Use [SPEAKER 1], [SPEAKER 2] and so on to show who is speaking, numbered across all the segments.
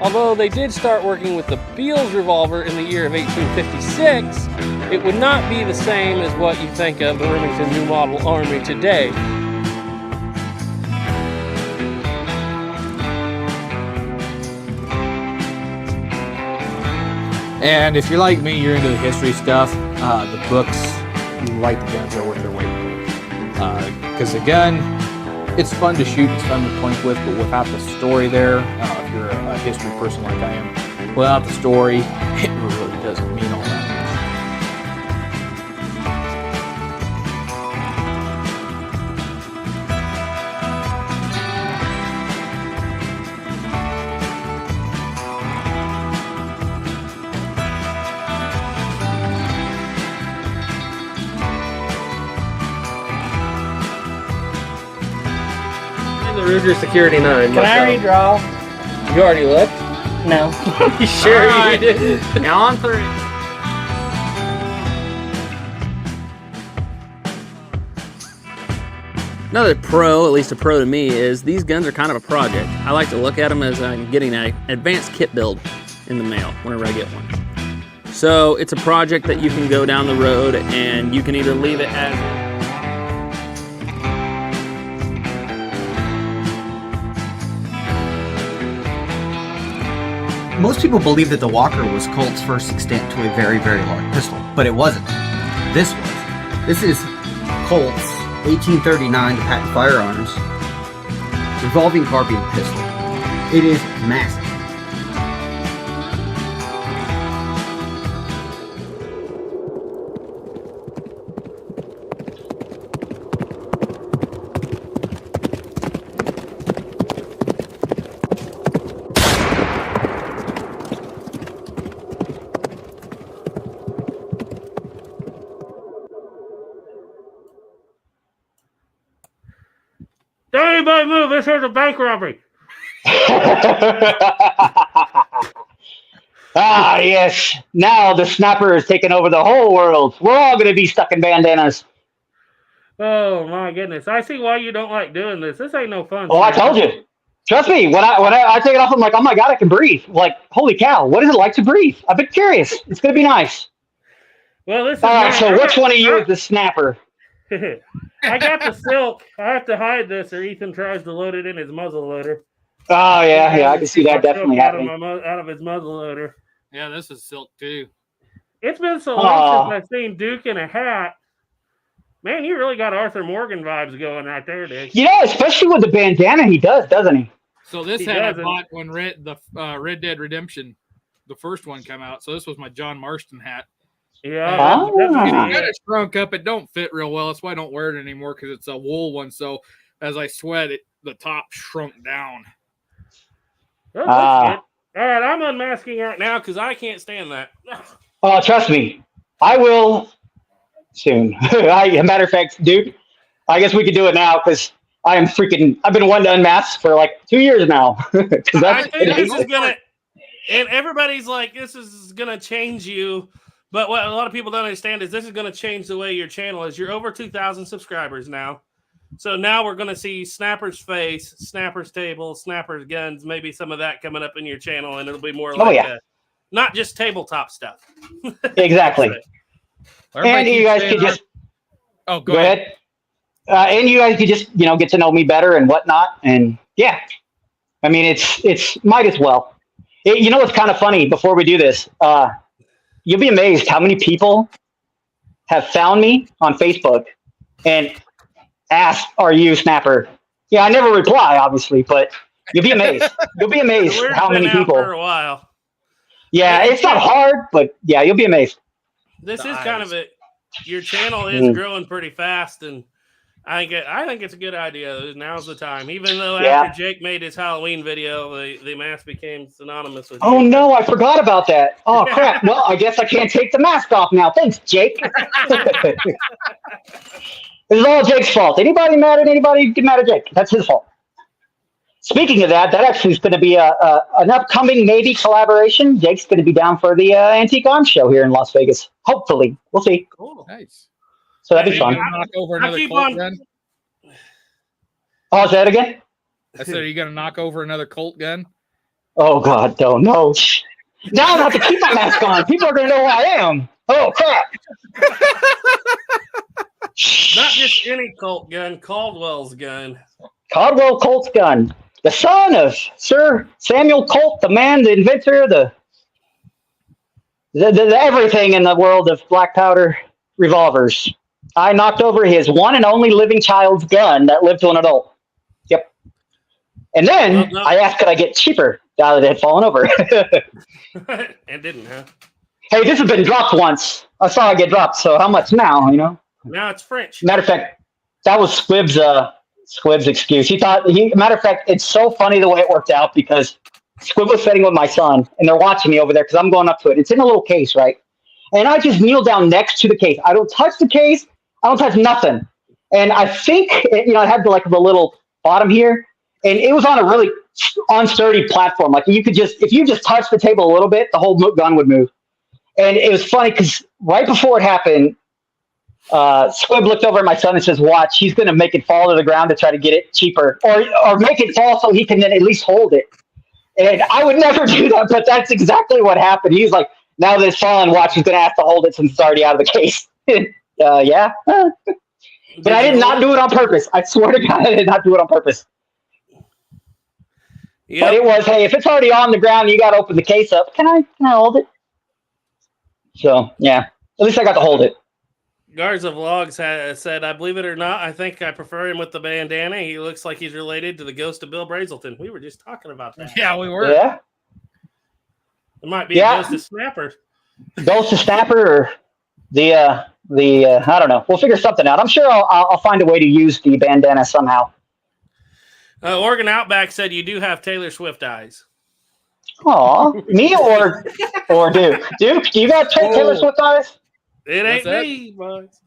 [SPEAKER 1] although they did start working with the Beals revolver in the year of 1856, it would not be the same as what you think of the Remington New Model Army today.
[SPEAKER 2] And if you're like me, you're into the history stuff, the books, like the guns are worth their weight in gold. Because the gun, it's fun to shoot, it's fun to point with, but without the story there, if you're a history person like I am, without the story, it really doesn't mean all that much.
[SPEAKER 1] The Ruger Security 9.
[SPEAKER 3] Can I redraw?
[SPEAKER 1] You already looked?
[SPEAKER 3] No.
[SPEAKER 1] You sure
[SPEAKER 3] Alright.
[SPEAKER 1] you did?
[SPEAKER 3] Now on 3.
[SPEAKER 4] Another pro, at least a pro to me, is these guns are kind of a project. I like to look at them as I'm getting an advanced kit build in the mail whenever I get one. So it's a project that you can go down the road and you can either leave it as
[SPEAKER 5] Most people believe that the Walker was Colt's first extent to a very, very large pistol, but it wasn't. This was. This is Colt's 1839 patent firearms revolving carbine pistol. It is massive.
[SPEAKER 1] Don't anybody move. This is a bank robbery.
[SPEAKER 6] Ah, yes. Now the snapper is taking over the whole world. We're all going to be stuck in bandanas.
[SPEAKER 1] Oh my goodness! I see why you don't like doing this. This ain't no fun.
[SPEAKER 6] Oh, I told you. Trust me. When I take it off, I'm like, oh my God, I can breathe. Like, holy cow, what is it like to breathe? I've been curious. It's going to be nice.
[SPEAKER 1] Well, this is
[SPEAKER 6] All right, so which one of you is the snapper?
[SPEAKER 1] I got the silk. I have to hide this, or Ethan tries to load it in his muzzle loader.
[SPEAKER 6] Oh yeah, I can see that definitely happening.
[SPEAKER 1] Out of his muzzle loader.
[SPEAKER 3] Yeah, this is silk too.
[SPEAKER 1] It's been so long since I've seen Duke in a hat. Man, you really got Arthur Morgan vibes going right there, Dick.
[SPEAKER 6] You know, especially with the bandana, he does, doesn't he?
[SPEAKER 3] So this
[SPEAKER 1] He
[SPEAKER 3] hat I
[SPEAKER 1] doesn't.
[SPEAKER 3] bought when Red Dead Redemption, the first one, came out. So this was my John Marston hat.
[SPEAKER 1] Yeah.
[SPEAKER 6] Oh.
[SPEAKER 1] that's
[SPEAKER 3] It's
[SPEAKER 1] gonna be
[SPEAKER 3] kind
[SPEAKER 1] it.
[SPEAKER 3] of shrunk up. It don't fit real well. That's why I don't wear it anymore, because it's a wool one. So as I sweat, the top shrunk down.
[SPEAKER 1] Oh, that's good. All right, I'm unmasking right now because I can't stand that.
[SPEAKER 6] Oh, trust me, I will soon. Matter of fact, dude, I guess we could do it now because I am freaking. I've been wanting to unmask for like 2 years now.
[SPEAKER 1] I think this is gonna, and everybody's like, this is gonna change you. But what a lot of people don't understand is this is gonna change the way your channel is. You're over 2,000 subscribers now, so now we're gonna see Snapper's face, Snapper's table, Snapper's guns, maybe some of that coming up in your channel, and it'll be more like not just tabletop stuff.
[SPEAKER 6] Exactly. And you guys could just
[SPEAKER 3] go ahead.
[SPEAKER 6] And you guys could just get to know me better and whatnot. And yeah, I mean it's might as well. You know what's kind of funny? Before we do this, you'll be amazed how many people have found me on Facebook and asked, "Are you Snapper?" Yeah, I never reply, obviously, but you'll be amazed. You'll be amazed how many people.
[SPEAKER 1] For a while.
[SPEAKER 6] Yeah, it's not hard, but yeah, you'll be amazed.
[SPEAKER 1] This is kind of it. Your channel is growing pretty fast, and I think it's a good idea. Now's the time. Even though after Jake made his Halloween video, the mask became synonymous with.
[SPEAKER 6] Oh no, I forgot about that. Oh crap. Well, I guess I can't take the mask off now. Thanks, Jake. This is all Jake's fault. Anybody mad at anybody? Get mad at Jake. That's his fault. Speaking of that, that actually is going to be an upcoming maybe collaboration. Jake's going to be down for the Antique Arms Show here in Las Vegas. Hopefully, we'll see.
[SPEAKER 3] Cool, nice.
[SPEAKER 6] So that'd be fun.
[SPEAKER 3] Knock over another Colt gun?
[SPEAKER 6] Oh, say that again?
[SPEAKER 3] I said, are you going to knock over another Colt gun?
[SPEAKER 6] Oh God, don't know. Now I don't have to keep my mask on. People are gonna know who I am. Oh crap!
[SPEAKER 1] Not just any Colt gun, Caldwell's gun.
[SPEAKER 6] Caldwell Colt's gun, the son of Sir Samuel Colt, the man, the inventor, the everything in the world of black powder revolvers. I knocked over his one and only living child's gun that lived to an adult. Yep. And then
[SPEAKER 1] Well, no.
[SPEAKER 6] I asked, could I get cheaper now that it had fallen over?
[SPEAKER 1] And didn't, huh?
[SPEAKER 6] Hey, this has been dropped once. I saw it get dropped, so how much now, you know?
[SPEAKER 1] Now it's French.
[SPEAKER 6] Matter of fact, that was Squib's excuse. Matter of fact, it's so funny the way it worked out because Squib was sitting with my son, and they're watching me over there because I'm going up to it. It's in a little case, right? And I just kneel down next to the case. I don't touch the case. I don't touch nothing. And I think, it had the little bottom here, and it was on a really unsturdy platform. Like if you just touch the table a little bit, the whole gun would move. And it was funny because right before it happened, Squib looked over at my son and says, watch, he's going to make it fall to the ground to try to get it cheaper or make it fall so he can then at least hold it. And I would never do that, but that's exactly what happened. He's like, now that it's fallen, watch, he's going to have to hold it since it's already out of the case. Yeah. But I did not do it on purpose. I swear to God, I did not do it on purpose.
[SPEAKER 1] Yep.
[SPEAKER 6] But it was, hey, if it's already on the ground, you got to open the case up. Can I hold it? So, yeah, at least I got to hold it.
[SPEAKER 1] Garza Vlogs said, I believe it or not, I think I prefer him with the bandana. He looks like he's related to the ghost of Bill Brazelton. We were just talking about that.
[SPEAKER 3] Yeah, we were.
[SPEAKER 6] Yeah.
[SPEAKER 1] It might be a ghost of Snapper.
[SPEAKER 6] Ghost of Snapper or the I don't know. We'll figure something out. I'm sure I'll find a way to use the bandana somehow.
[SPEAKER 1] Oregon Outback said you do have Taylor Swift eyes.
[SPEAKER 6] Aw, me or Duke? Duke, do you got Taylor Swift eyes?
[SPEAKER 1] It ain't
[SPEAKER 3] that?
[SPEAKER 1] me, boys.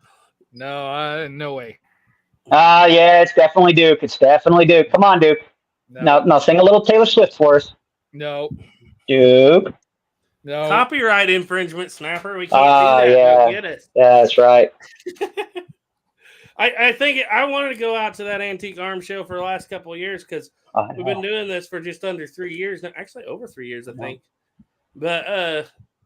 [SPEAKER 3] No, no way.
[SPEAKER 6] Yeah, it's definitely Duke. It's definitely Duke. Come on, Duke. No, sing a little Taylor Swift for us.
[SPEAKER 3] No.
[SPEAKER 6] Duke.
[SPEAKER 3] No.
[SPEAKER 1] Copyright infringement, Snapper. We can't do that.
[SPEAKER 6] Yeah.
[SPEAKER 1] Go get it.
[SPEAKER 6] Yeah, that's right.
[SPEAKER 1] I think I wanted to go out to that antique arms show for the last couple of years because we've been doing this for just under 3 years now. Actually, over 3 years, I think. But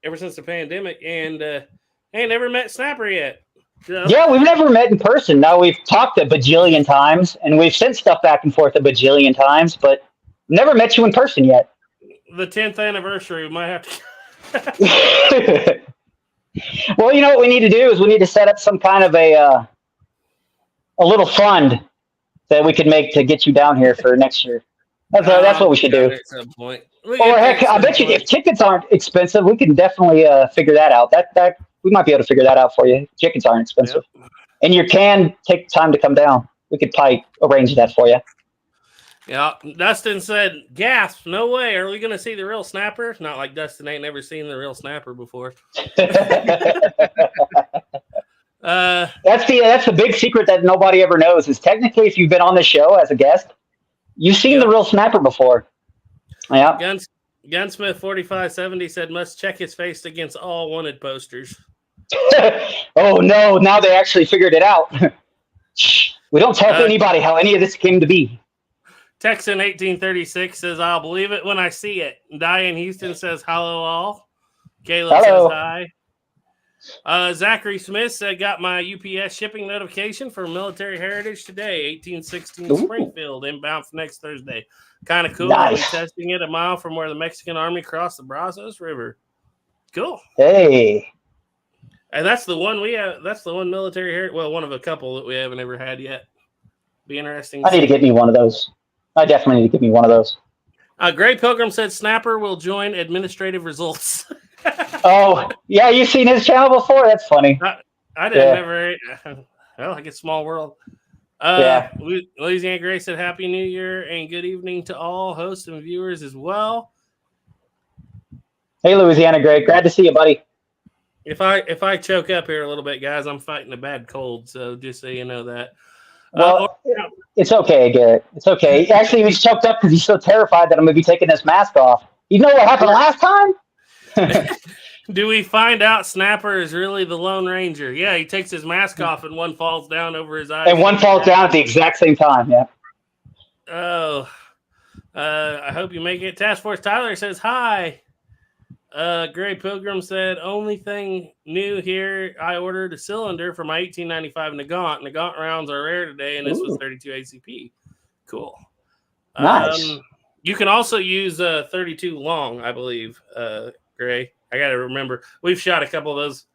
[SPEAKER 1] ever since the pandemic, and I ain't never met Snapper yet. So.
[SPEAKER 6] Yeah, we've never met in person. Now we've talked a bajillion times, and we've sent stuff back and forth a bajillion times, but never met you in person yet.
[SPEAKER 1] The 10th anniversary, we might have to.
[SPEAKER 6] Well, you know what we need to do is we need to set up some kind of a little fund that we could make to get you down here for next year. That's what we should do.
[SPEAKER 1] At some point.
[SPEAKER 6] Or heck, I bet you if tickets aren't expensive, we can definitely figure that out. That we might be able to figure that out for you. Tickets aren't expensive, and you can take time to come down. We could probably arrange that for you.
[SPEAKER 1] Yeah, Dustin said, gasp, no way. Are we going to see the real Snapper? Not like Dustin ain't never seen the real Snapper before.
[SPEAKER 6] That's the big secret that nobody ever knows is technically if you've been on the show as a guest, you've seen the real Snapper before. Yeah.
[SPEAKER 1] Gunsmith 4570 said must check his face against all wanted posters.
[SPEAKER 6] Oh no, now they actually figured it out. We don't tell anybody how any of this came to be.
[SPEAKER 1] Texan 1836 says, I'll believe it when I see it. Diane Houston says, hello all. Caleb says hi. Zachary Smith said, got my UPS shipping notification for Military Heritage today, 1816 Springfield, inbound for next Thursday. Kind of cool.
[SPEAKER 6] Nice.
[SPEAKER 1] I'll be testing it a mile from where the Mexican Army crossed the Brazos River. Cool.
[SPEAKER 6] Hey.
[SPEAKER 1] And that's the one we have. That's the one Military Heritage. Well, one of a couple that we haven't ever had yet. Be interesting.
[SPEAKER 6] I need to get me one of those. I definitely need to get me one of those.
[SPEAKER 1] Gray Pilgrim said Snapper will join administrative results.
[SPEAKER 6] Oh, yeah, you've seen his channel before? That's funny.
[SPEAKER 1] I didn't never. Well, like a small world. Louisiana Gray said Happy New Year and good evening to all hosts and viewers as well.
[SPEAKER 6] Hey, Louisiana Gray, glad to see you, buddy.
[SPEAKER 1] If I choke up here a little bit, guys, I'm fighting a bad cold, so just so you know that.
[SPEAKER 6] Well, it's okay, Garrett. It's okay. Actually, he's choked up because he's so terrified that I'm going to be taking this mask off. You know what happened last time?
[SPEAKER 1] Do we find out Snapper is really the Lone Ranger? Yeah, he takes his mask off and one falls down over his eyes.
[SPEAKER 6] And one falls down at the exact same time, yeah.
[SPEAKER 1] Oh. I hope you make it. Task Force Tyler says hi. Gray Pilgrim said, only thing new here, I ordered a cylinder for my 1895 Nagant. Nagant rounds are rare today, and this was 32 ACP. Cool.
[SPEAKER 6] Nice.
[SPEAKER 1] You can also use 32 long, I believe, Gray. I got to remember. We've shot a couple of those.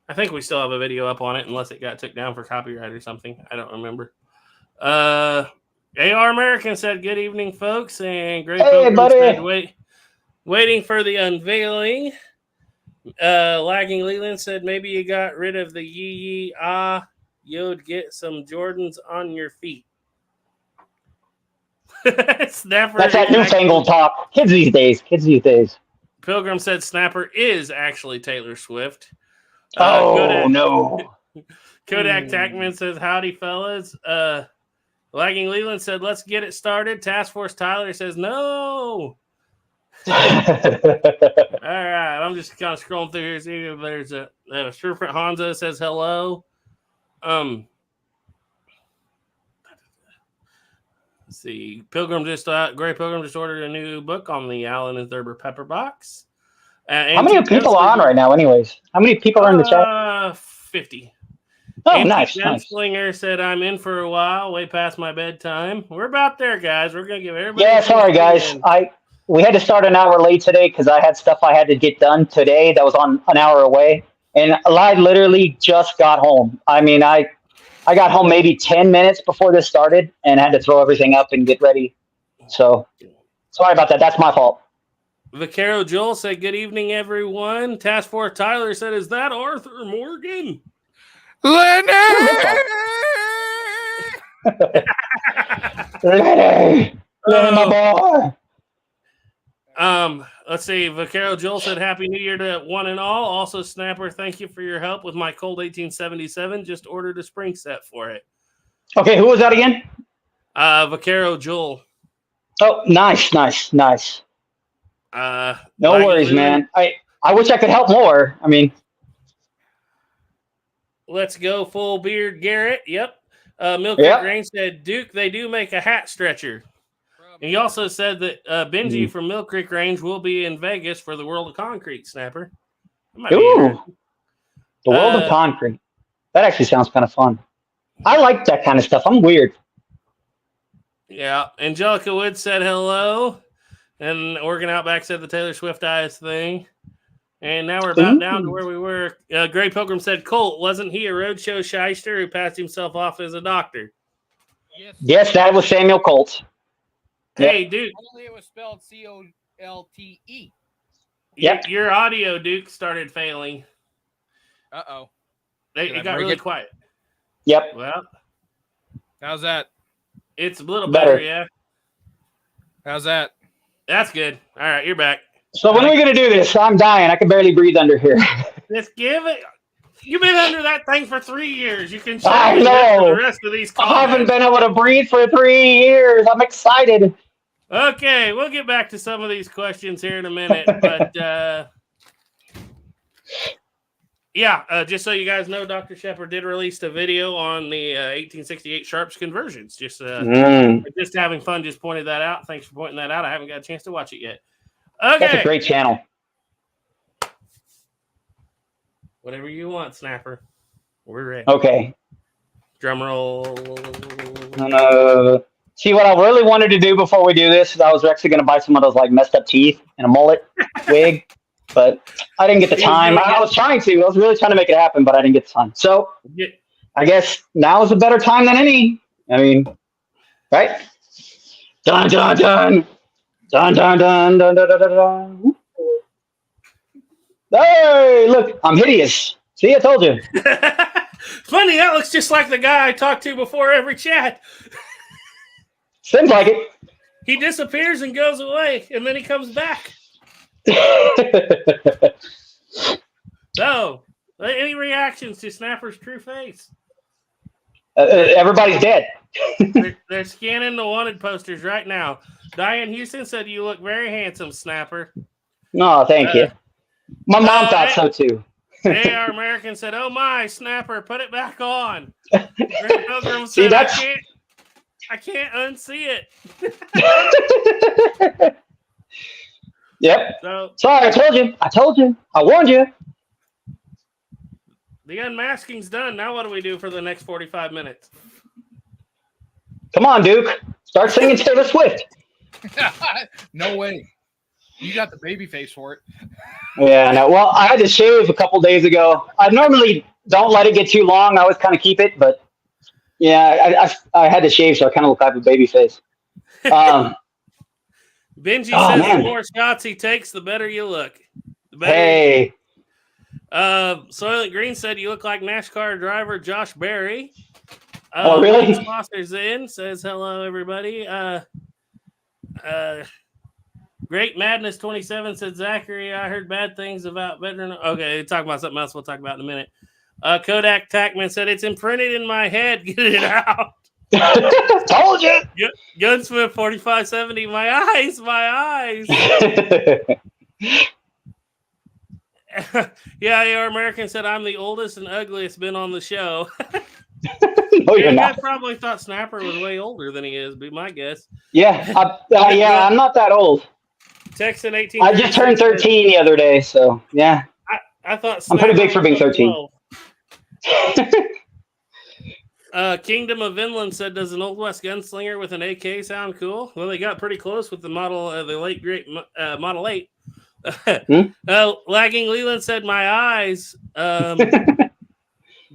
[SPEAKER 1] I think we still have a video up on it, unless it got took down for copyright or something. I don't remember. AR American said, good evening, folks. And Gray Pilgrim said, waiting for the unveiling. Lagging Leland said, maybe you got rid of the yee you'd get some Jordans on your feet. Snapper.
[SPEAKER 6] That's that newfangled talk. Kids these days.
[SPEAKER 1] Pilgrim said Snapper is actually Taylor Swift.
[SPEAKER 6] No.
[SPEAKER 1] Kodak Tackman says, howdy, fellas. Lagging Leland said, let's get it started. Task Force Tyler says, no. All right. I'm just kind of scrolling through here. See if there's a Surfront Hanzo says hello. Let's see. Gray Pilgrim just ordered a new book on the Allen and Thurber Pepper Box.
[SPEAKER 6] How many people are on right now, anyways? How many people are in the chat?
[SPEAKER 1] 50.
[SPEAKER 6] Oh, nice.
[SPEAKER 1] Gunslinger said, I'm in for a while, way past my bedtime. We're about there, guys. We're going to give everybody...
[SPEAKER 6] Yeah, sorry, guys. We had to start an hour late today because I had stuff I had to get done today that was on an hour away. And I literally just got home. I mean, I got home maybe 10 minutes before this started and had to throw everything up and get ready. So, sorry about that. That's my fault.
[SPEAKER 1] Vaquero Joel said, good evening, everyone. Task Force Tyler said, is that Arthur Morgan?
[SPEAKER 3] Lenny,
[SPEAKER 6] my boy.
[SPEAKER 1] Let's see. Vaquero Joel said, happy new year to one and all. Also, Snapper, thank you for your help with my Cold 1877. Just ordered a spring set for it.
[SPEAKER 6] Okay, who was that again?
[SPEAKER 1] Vaquero Joel.
[SPEAKER 6] Oh, nice. No worries, man. I wish I could help more. I mean,
[SPEAKER 1] let's go full beard, Garrett. Yep. Milk Grain said, Duke, they do make a hat stretcher. And he also said that Benji from Mill Creek Range will be in Vegas for the World of Concrete, Snapper.
[SPEAKER 6] Ooh, the World of Concrete. That actually sounds kind of fun. I like that kind of stuff. I'm weird.
[SPEAKER 1] Yeah. Angelica Wood said hello. And Oregon Outback said the Taylor Swift eyes thing. And now we're about down to where we were. Gray Pilgrim said, Colt, wasn't he a roadshow shyster who passed himself off as a doctor?
[SPEAKER 6] Yes, that was Samuel Colt.
[SPEAKER 1] Hey, Duke.
[SPEAKER 3] Only it was spelled C-O-L-T-E.
[SPEAKER 6] Yep.
[SPEAKER 1] Your audio, Duke, started failing.
[SPEAKER 3] Uh-oh.
[SPEAKER 1] It got really quiet.
[SPEAKER 6] Yep.
[SPEAKER 1] Well,
[SPEAKER 3] how's that?
[SPEAKER 1] It's a little better, yeah.
[SPEAKER 3] How's that?
[SPEAKER 1] That's good. All right, you're back.
[SPEAKER 6] So when are we going to do this? I'm dying. I can barely breathe under here.
[SPEAKER 1] Just give it. You've been under that thing for 3 years. You can
[SPEAKER 6] I know.
[SPEAKER 1] the rest of these comments.
[SPEAKER 6] I haven't been able to breathe for 3 years. I'm excited.
[SPEAKER 1] Okay, we'll get back to some of these questions here in a minute. But, just so you guys know, Dr. Shepard did release a video on the 1868 Sharps conversions. Just having fun, just pointed that out. Thanks for pointing that out. I haven't got a chance to watch it yet. Okay.
[SPEAKER 6] That's a great channel.
[SPEAKER 1] Whatever you want, Snapper. We're ready.
[SPEAKER 6] Okay.
[SPEAKER 1] Drum roll.
[SPEAKER 6] See, what I really wanted to do before we do this is I was actually going to buy some of those like messed up teeth and a mullet wig, but I didn't get the time. I was trying to. I was really trying to make it happen, but I didn't get the time. So I guess now is a better time than any. I mean, right? Dun, dun, dun. Dun, dun, dun, dun, dun, dun, dun. Hey, look, I'm hideous. See, I told you.
[SPEAKER 1] Funny, that looks just like the guy I talked to before every chat.
[SPEAKER 6] Seems like it.
[SPEAKER 1] He disappears and goes away, and then he comes back. So, any reactions to Snapper's true face?
[SPEAKER 6] Everybody's dead.
[SPEAKER 1] They're scanning the wanted posters right now. Diane Houston said you look very handsome, Snapper.
[SPEAKER 6] No, thank you. My mom thought so too.
[SPEAKER 1] AR American said, "Oh my, Snapper, put it back on."
[SPEAKER 6] See, that's
[SPEAKER 1] I can't unsee
[SPEAKER 6] it. Yep.
[SPEAKER 1] So,
[SPEAKER 6] sorry, I told you. I warned you.
[SPEAKER 1] The unmasking's done. Now what do we do for the next 45 minutes?
[SPEAKER 6] Come on, Duke. Start singing Taylor Swift.
[SPEAKER 3] No way. You got the baby face for it.
[SPEAKER 6] Yeah, no. Well, I had to shave a couple days ago. I normally don't let it get too long. I always kind of keep it, but yeah, I had to shave, so I kind of look like a baby face.
[SPEAKER 1] Benji says
[SPEAKER 6] man.
[SPEAKER 1] the more shots he takes, the better you look.
[SPEAKER 6] Hey.
[SPEAKER 1] Soylent Green said you look like NASCAR driver Josh Berry.
[SPEAKER 6] Oh, really?
[SPEAKER 1] Foster's in says hello, everybody. Great Madness 27 said Zachary, I heard bad things about veteran. Okay, talk about something else we'll talk about in a minute. Kodak Tackman said it's imprinted in my head. Get it out.
[SPEAKER 6] Told you.
[SPEAKER 1] Gunsmith 4570. My eyes. Yeah, your American said I'm the oldest and ugliest been on the show.
[SPEAKER 6] No, you're not.
[SPEAKER 1] I probably thought Snapper was way older than he is, be my guess.
[SPEAKER 6] Yeah, I'm not that old.
[SPEAKER 1] Texan 18.
[SPEAKER 6] I just turned 13 the other day, so yeah.
[SPEAKER 1] I thought
[SPEAKER 6] I'm pretty big for being 13.
[SPEAKER 1] Kingdom of Inland said, does an Old West gunslinger with an AK sound cool? Well, they got pretty close with the the late great Model 8. Lagging Leland said, my eyes.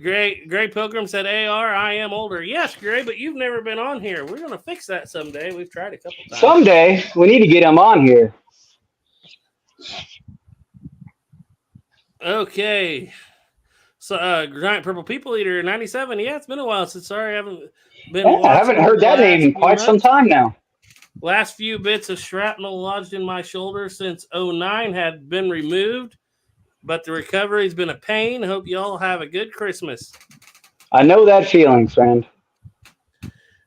[SPEAKER 1] Gray Pilgrim said, AR, I am older. Yes, Gray, but you've never been on here. We're going to fix that someday. We've tried a couple times.
[SPEAKER 6] Someday. We need to get him on here.
[SPEAKER 1] Okay. So, Giant Purple People Eater 97. Yeah, it's been a while since. Sorry, I haven't been.
[SPEAKER 6] I haven't heard that name in quite some time now.
[SPEAKER 1] Last few bits of shrapnel lodged in my shoulder since 09 had been removed, but the recovery's been a pain. Hope you all have a good Christmas.
[SPEAKER 6] I know that feeling, friend.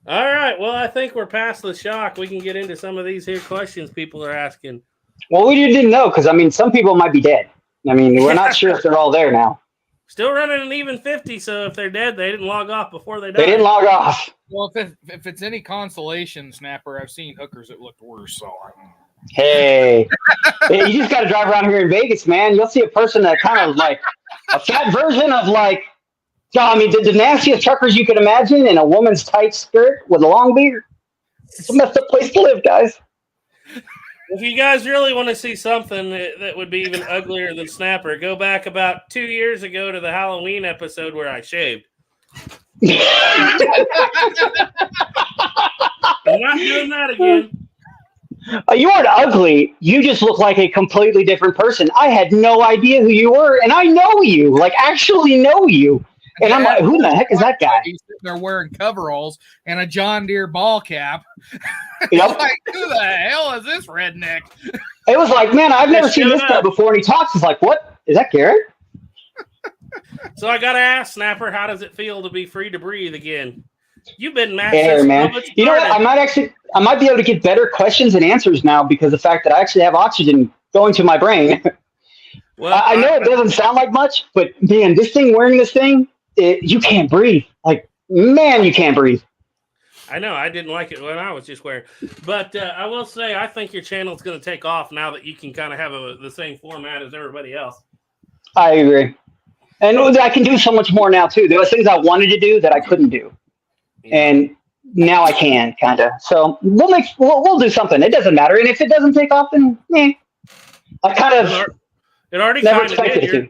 [SPEAKER 1] All right. Well, I think we're past the shock. We can get into some of these here questions people are asking.
[SPEAKER 6] Well, we didn't know because, I mean, some people might be dead. I mean, we're not sure if they're all there now.
[SPEAKER 1] Still running an even 50, so if they're dead, they didn't log off before they died.
[SPEAKER 6] They didn't log off.
[SPEAKER 3] Well, if it's any consolation, Snapper, I've seen hookers that looked worse. So,
[SPEAKER 6] hey, you just got to drive around here in Vegas, man. You'll see a person that kind of like a fat version of like, I mean, the nastiest truckers you could imagine in a woman's tight skirt with a long beard. It's a messed up place to live, guys.
[SPEAKER 1] If you guys really want to see something that would be even uglier than Snapper, go back about 2 years ago to the Halloween episode where I shaved. I'm not doing that again.
[SPEAKER 6] You aren't ugly. You just look like a completely different person. I had no idea who you were, and I know you, like actually know you. And I'm like, who the heck is that guy?
[SPEAKER 3] He's sitting there wearing coveralls and a John Deere ball cap.
[SPEAKER 6] Yep.
[SPEAKER 3] Like, who the hell is this redneck?
[SPEAKER 6] It was like, man, I've never seen this guy before. And he talks. He's like, what? Is that Garrett?
[SPEAKER 1] So I got to ask, Snapper, how does it feel to be free to breathe again? You've been master.
[SPEAKER 6] Air, man. You know what? I might be able to get better questions and answers now because of the fact that I actually have oxygen going to my brain. Well, I know it doesn't sound like much, but man, this thing, wearing this thing, you can't breathe. Like, man, you can't breathe.
[SPEAKER 1] I know. I didn't like it when I was just wearing. But I will say, I think your channel is going to take off now that you can kind of have the same format as everybody else. I agree. And I can do so much more now, too. There were things I wanted to do that I couldn't do. And now I can, kind of. So we'll do something. It doesn't matter. And if it doesn't take off, then I kind of it already
[SPEAKER 6] never
[SPEAKER 1] kind of
[SPEAKER 6] expected it to.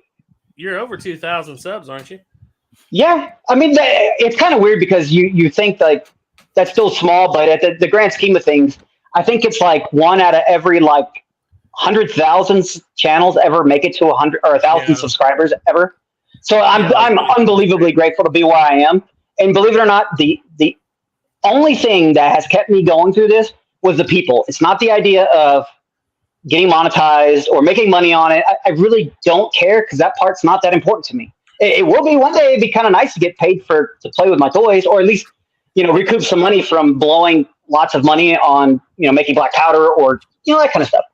[SPEAKER 1] You're over 2,000 subs, aren't you?
[SPEAKER 6] Yeah. I mean, it's kind of weird because you think like that's still small, but at the grand scheme of things, I think it's like one out of every like 100,000 channels ever make it to 100 or 1,000 subscribers ever. So I'm unbelievably grateful to be where I am. And believe it or not, the only thing that has kept me going through this was the people. It's not the idea of getting monetized or making money on it. I really don't care because that part's not that important to me. It will be one day. It'd be kind of nice to get paid to play with my toys, or at least recoup some money from blowing lots of money on making black powder or that kind of stuff.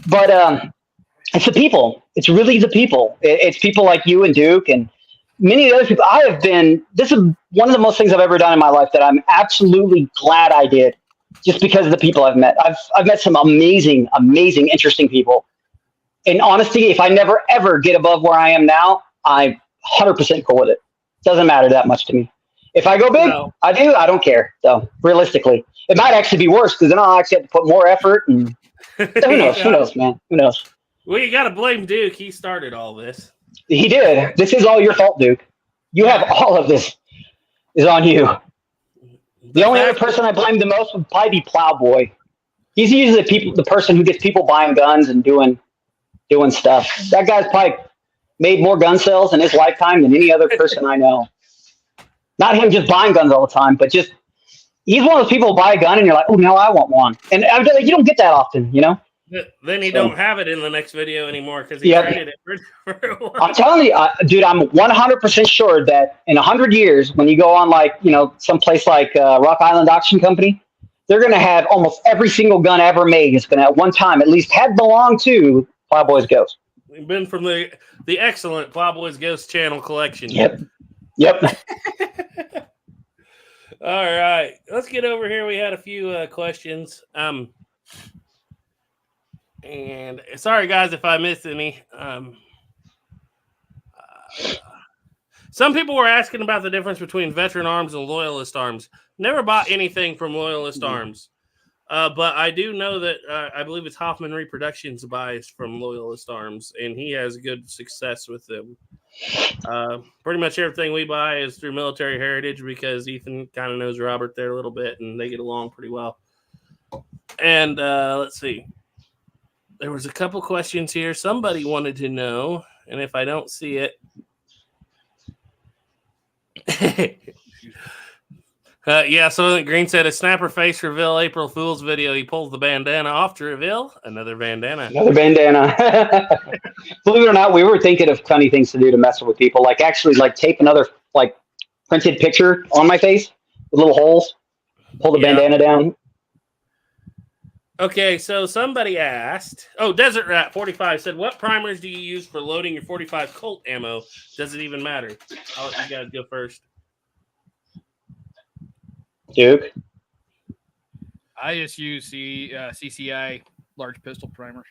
[SPEAKER 6] But it's the people. It's really the people. It's people like you and Duke and many of the other people, this is one of the most things I've ever done in my life that I'm absolutely glad I did, just because of the people I've met. I've met some amazing, interesting people. In honesty, if I never ever get above where I am now, I'm 100% cool with it. Doesn't matter that much to me. If I go big, I do. I don't care. So realistically, it might actually be worse because then I'll actually have to put more effort. And who knows? Who knows, man? Who knows?
[SPEAKER 1] Well, you got to blame Duke. He started all this.
[SPEAKER 6] He did. This is all your fault, Duke. You have all of this is on you. The only other person I blame the most would probably be Plowboy. He's usually the person who gets people buying guns and doing stuff. That guy's probably made more gun sales in his lifetime than any other person I know. Not him just buying guns all the time, but just he's one of those people who buy a gun and you're like, oh, no, I want one. And you don't get that often, you know?
[SPEAKER 1] Then he don't have it in the next video anymore because he traded it for a while.
[SPEAKER 6] I'm telling you, dude, I'm 100% sure that in 100 years, when you go on some place like Rock Island Auction Company, they're going to have almost every single gun ever made is going to at one time at least had belonged to Plowboy's Ghost.
[SPEAKER 1] We've been from the excellent Plowboy's Ghost channel collection.
[SPEAKER 6] Yep.
[SPEAKER 1] All right, let's get over here. We had a few questions. And sorry, guys, if I missed any. Some people were asking about the difference between Veteran Arms and Loyalist Arms. Never bought anything from Loyalist Arms. But I do know that I believe it's Hoffman Reproductions buys from Loyalist Arms, and he has good success with them. Pretty much everything we buy is through Military Heritage because Ethan kind of knows Robert there a little bit, and they get along pretty well. And let's see. There was a couple questions here. Somebody wanted to know, and if I don't see it. So Green said a snapper face reveal April Fool's video. He pulls the bandana off to reveal another bandana.
[SPEAKER 6] Believe it or not, we were thinking of funny things to do to mess with people. Like actually tape another printed picture on my face with little holes. Pull the bandana down.
[SPEAKER 1] Okay, so somebody asked, Desert Rat 45 said, what primers do you use for loading your 45 Colt ammo? Does it even matter? I'll let you guys go first.
[SPEAKER 6] Duke?
[SPEAKER 3] I just use the CCI large pistol primers.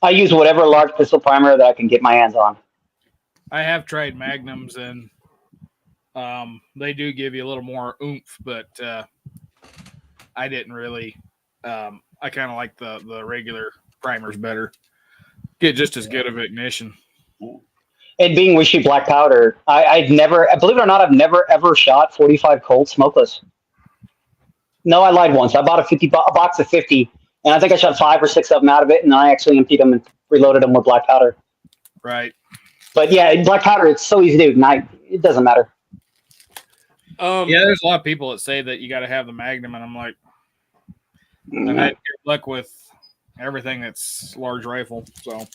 [SPEAKER 6] I use whatever large pistol primer that I can get my hands on.
[SPEAKER 3] I have tried Magnums, and they do give you a little more oomph, but I didn't really. I kind of like the regular primers better. Get just as good of ignition.
[SPEAKER 6] And being wishy black powder, I've never, believe it or not, I've never ever shot 45 Colt smokeless. No, I lied once. I bought a box of 50, and I think I shot 5 or 6 of them out of it, and I actually emptied them and reloaded them with black powder.
[SPEAKER 3] Right.
[SPEAKER 6] But yeah, black powder, it's so easy to ignite. It doesn't matter.
[SPEAKER 3] There's a lot of people that say that you got to have the Magnum, and I'm like, I've had good luck with everything that's large rifle. So,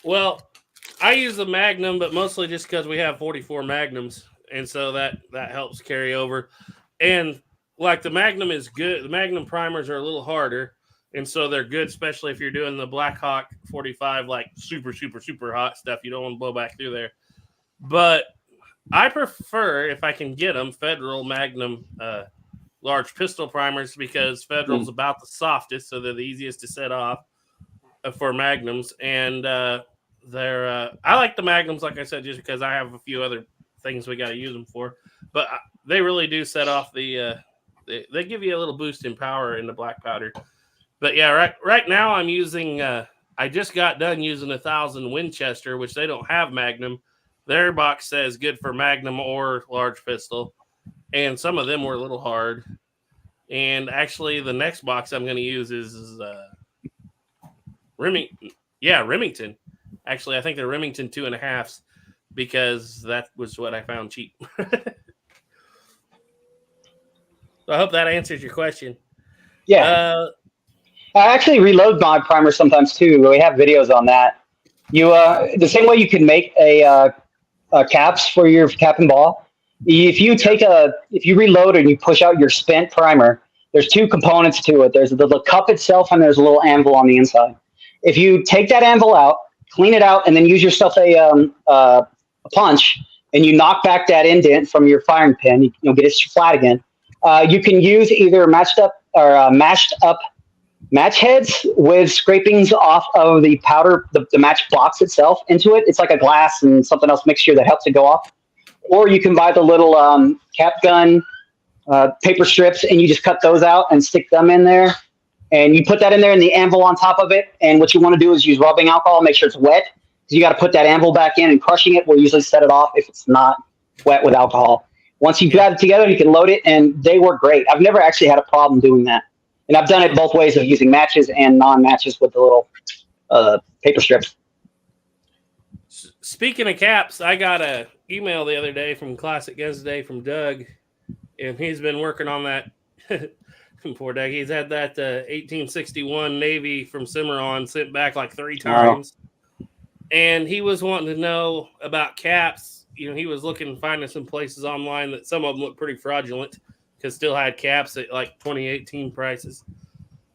[SPEAKER 1] well, I use the Magnum, but mostly just because we have 44 Magnums, and so that helps carry over. And the Magnum is good. The Magnum primers are a little harder, and so they're good, especially if you're doing the Black Hawk 45, super, super, super hot stuff. You don't want to blow back through there. But I prefer, if I can get them, Federal Magnum large pistol primers because Federal's about the softest, so they're the easiest to set off for Magnums. And I like the Magnums, like I said, just because I have a few other things we got to use them for. But they really do set off they give you a little boost in power in the black powder. But yeah, right now I'm using. I just got done using 1000 Winchester, which they don't have Magnum. Their box says good for Magnum or large pistol, and some of them were a little hard. And actually, the next box I'm going to use is Remington. Actually, I think they're Remington 2.5s because that was what I found cheap. So I hope that answers your question.
[SPEAKER 6] Yeah. I actually reload my primer sometimes too. We have videos on that. You the same way you can make a caps for your cap and ball. If you reload and you push out your spent primer, there's 2 components to it. There's the cup itself and there's a little anvil on the inside. If you take that anvil out, clean it out, and then use yourself a punch, and you knock back that indent from your firing pin. You'll get it flat again. You can use either mashed up match heads with scrapings off of the powder, the match box itself into it. It's like a glass and something else mixture that helps it go off. Or you can buy the little cap gun paper strips, and you just cut those out and stick them in there. And you put that in there and the anvil on top of it. And what you want to do is use rubbing alcohol, make sure it's wet. Because you got to put that anvil back in, and crushing it will usually set it off if it's not wet with alcohol. Once you got it together, you can load it, and they work great. I've never actually had a problem doing that. And I've done it both ways of using matches and non-matches with the little paper strips.
[SPEAKER 1] Speaking of caps, I got a email the other day from Classic Guns Day from Doug, and he's been working on that. Poor Doug. He's had that 1861 Navy from Cimarron sent back like 3 times. Wow. And he was wanting to know about caps. You know, he was finding some places online that some of them look pretty fraudulent because still had caps at like 2018 prices.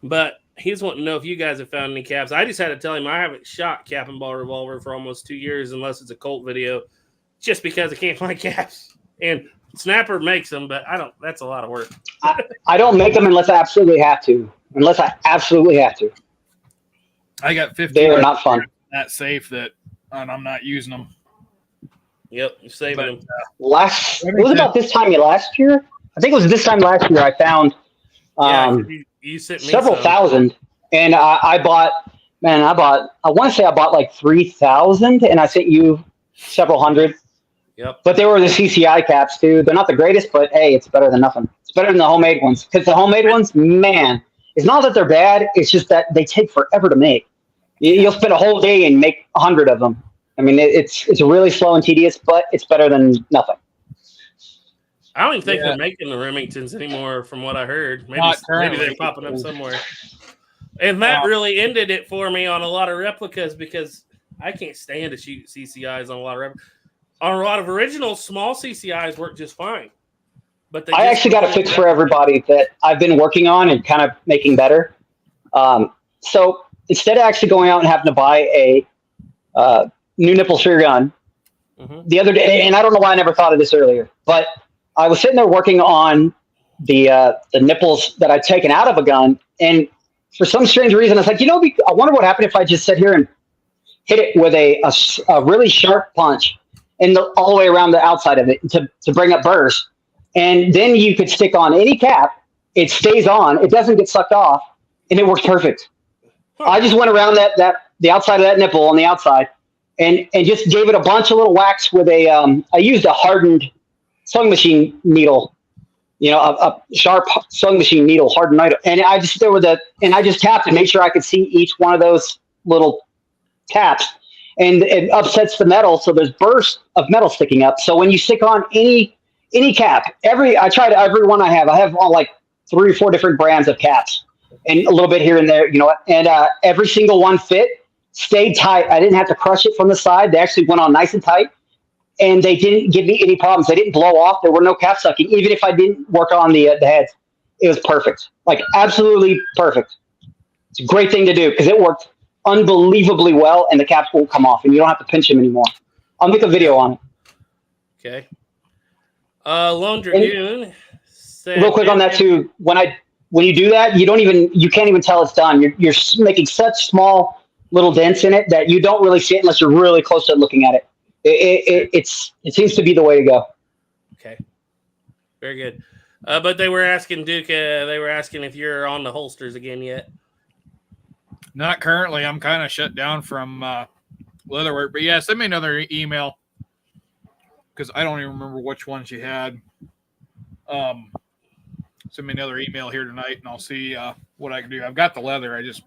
[SPEAKER 1] But he was wanting to know if you guys have found any caps. I just had to tell him I haven't shot cap and ball revolver for almost 2 years unless it's a Colt video, just because I can't find caps. And Snapper makes them, but I don't. That's a lot of work.
[SPEAKER 6] I don't make them unless I absolutely have to.
[SPEAKER 3] I got 50.
[SPEAKER 6] They are not fun.
[SPEAKER 3] That safe that, and I'm not using them.
[SPEAKER 1] Yep, you're saving them.
[SPEAKER 6] It was about this time last year. I think it was this time last year I found
[SPEAKER 1] you sent me
[SPEAKER 6] several thousand. And I want to say I bought like 3,000, and I sent you several hundred.
[SPEAKER 1] Yep.
[SPEAKER 6] But they were the CCI caps too. They're not the greatest, but hey, it's better than nothing. It's better than the homemade ones. Because the homemade ones, man, it's not that they're bad. It's just that they take forever to make. You'll spend a whole day and make 100 of them. I mean, it's really slow and tedious, but it's better than nothing.
[SPEAKER 1] I don't even think they're making the Remingtons anymore, from what I heard. Maybe they're popping up somewhere. And that really ended it for me on a lot of replicas, because I can't stand to shoot CCIs on a lot of replicas. On a lot of originals, small CCIs work just fine. But I
[SPEAKER 6] actually got a fix for everybody that I've been working on and kind of making better. So instead of actually going out and having to buy a new nipple for your gun, the other day, and I don't know why I never thought of this earlier, but I was sitting there working on the nipples that I'd taken out of a gun, and for some strange reason, I was like, I wonder what happened if I just sit here and hit it with a really sharp punch and all the way around the outside of it to bring up burrs. And then you could stick on any cap. It stays on. It doesn't get sucked off, and it works perfect. I just went around the outside of that nipple on the outside and just gave it a bunch of little whacks with I used a hardened sewing machine needle, a sharp sewing machine needle, hardened needle. And I just I just tapped and made sure I could see each one of those little taps. And it upsets the metal, so there's bursts of metal sticking up. So when you stick on any cap, I tried every one I have on like 3 or 4 different brands of caps, and a little bit here and there, and every single one stayed tight. I didn't have to crush it from the side. They actually went on nice and tight, and they didn't give me any problems. They didn't blow off. There were no cap sucking. Even if I didn't work on the heads, it was perfect, like absolutely perfect. It's a great thing to do because it worked unbelievably well, and the caps won't come off, and you don't have to pinch them anymore. I'll make a video on it.
[SPEAKER 1] Okay. Lone Dragoon said,
[SPEAKER 6] real quick on that too. When you do that, you can't even tell it's done. You're making such small little dents in it that you don't really see it unless you're really close to looking at it. It seems to be the way to go.
[SPEAKER 1] Okay. Very good. But they were asking Duke. They were asking if you're on the holsters again yet.
[SPEAKER 3] Not currently. I'm kind of shut down from leatherwork. But yeah, send me another email because I don't even remember which ones you had. Send me another email here tonight, and I'll see what I can do. I've got the leather. I just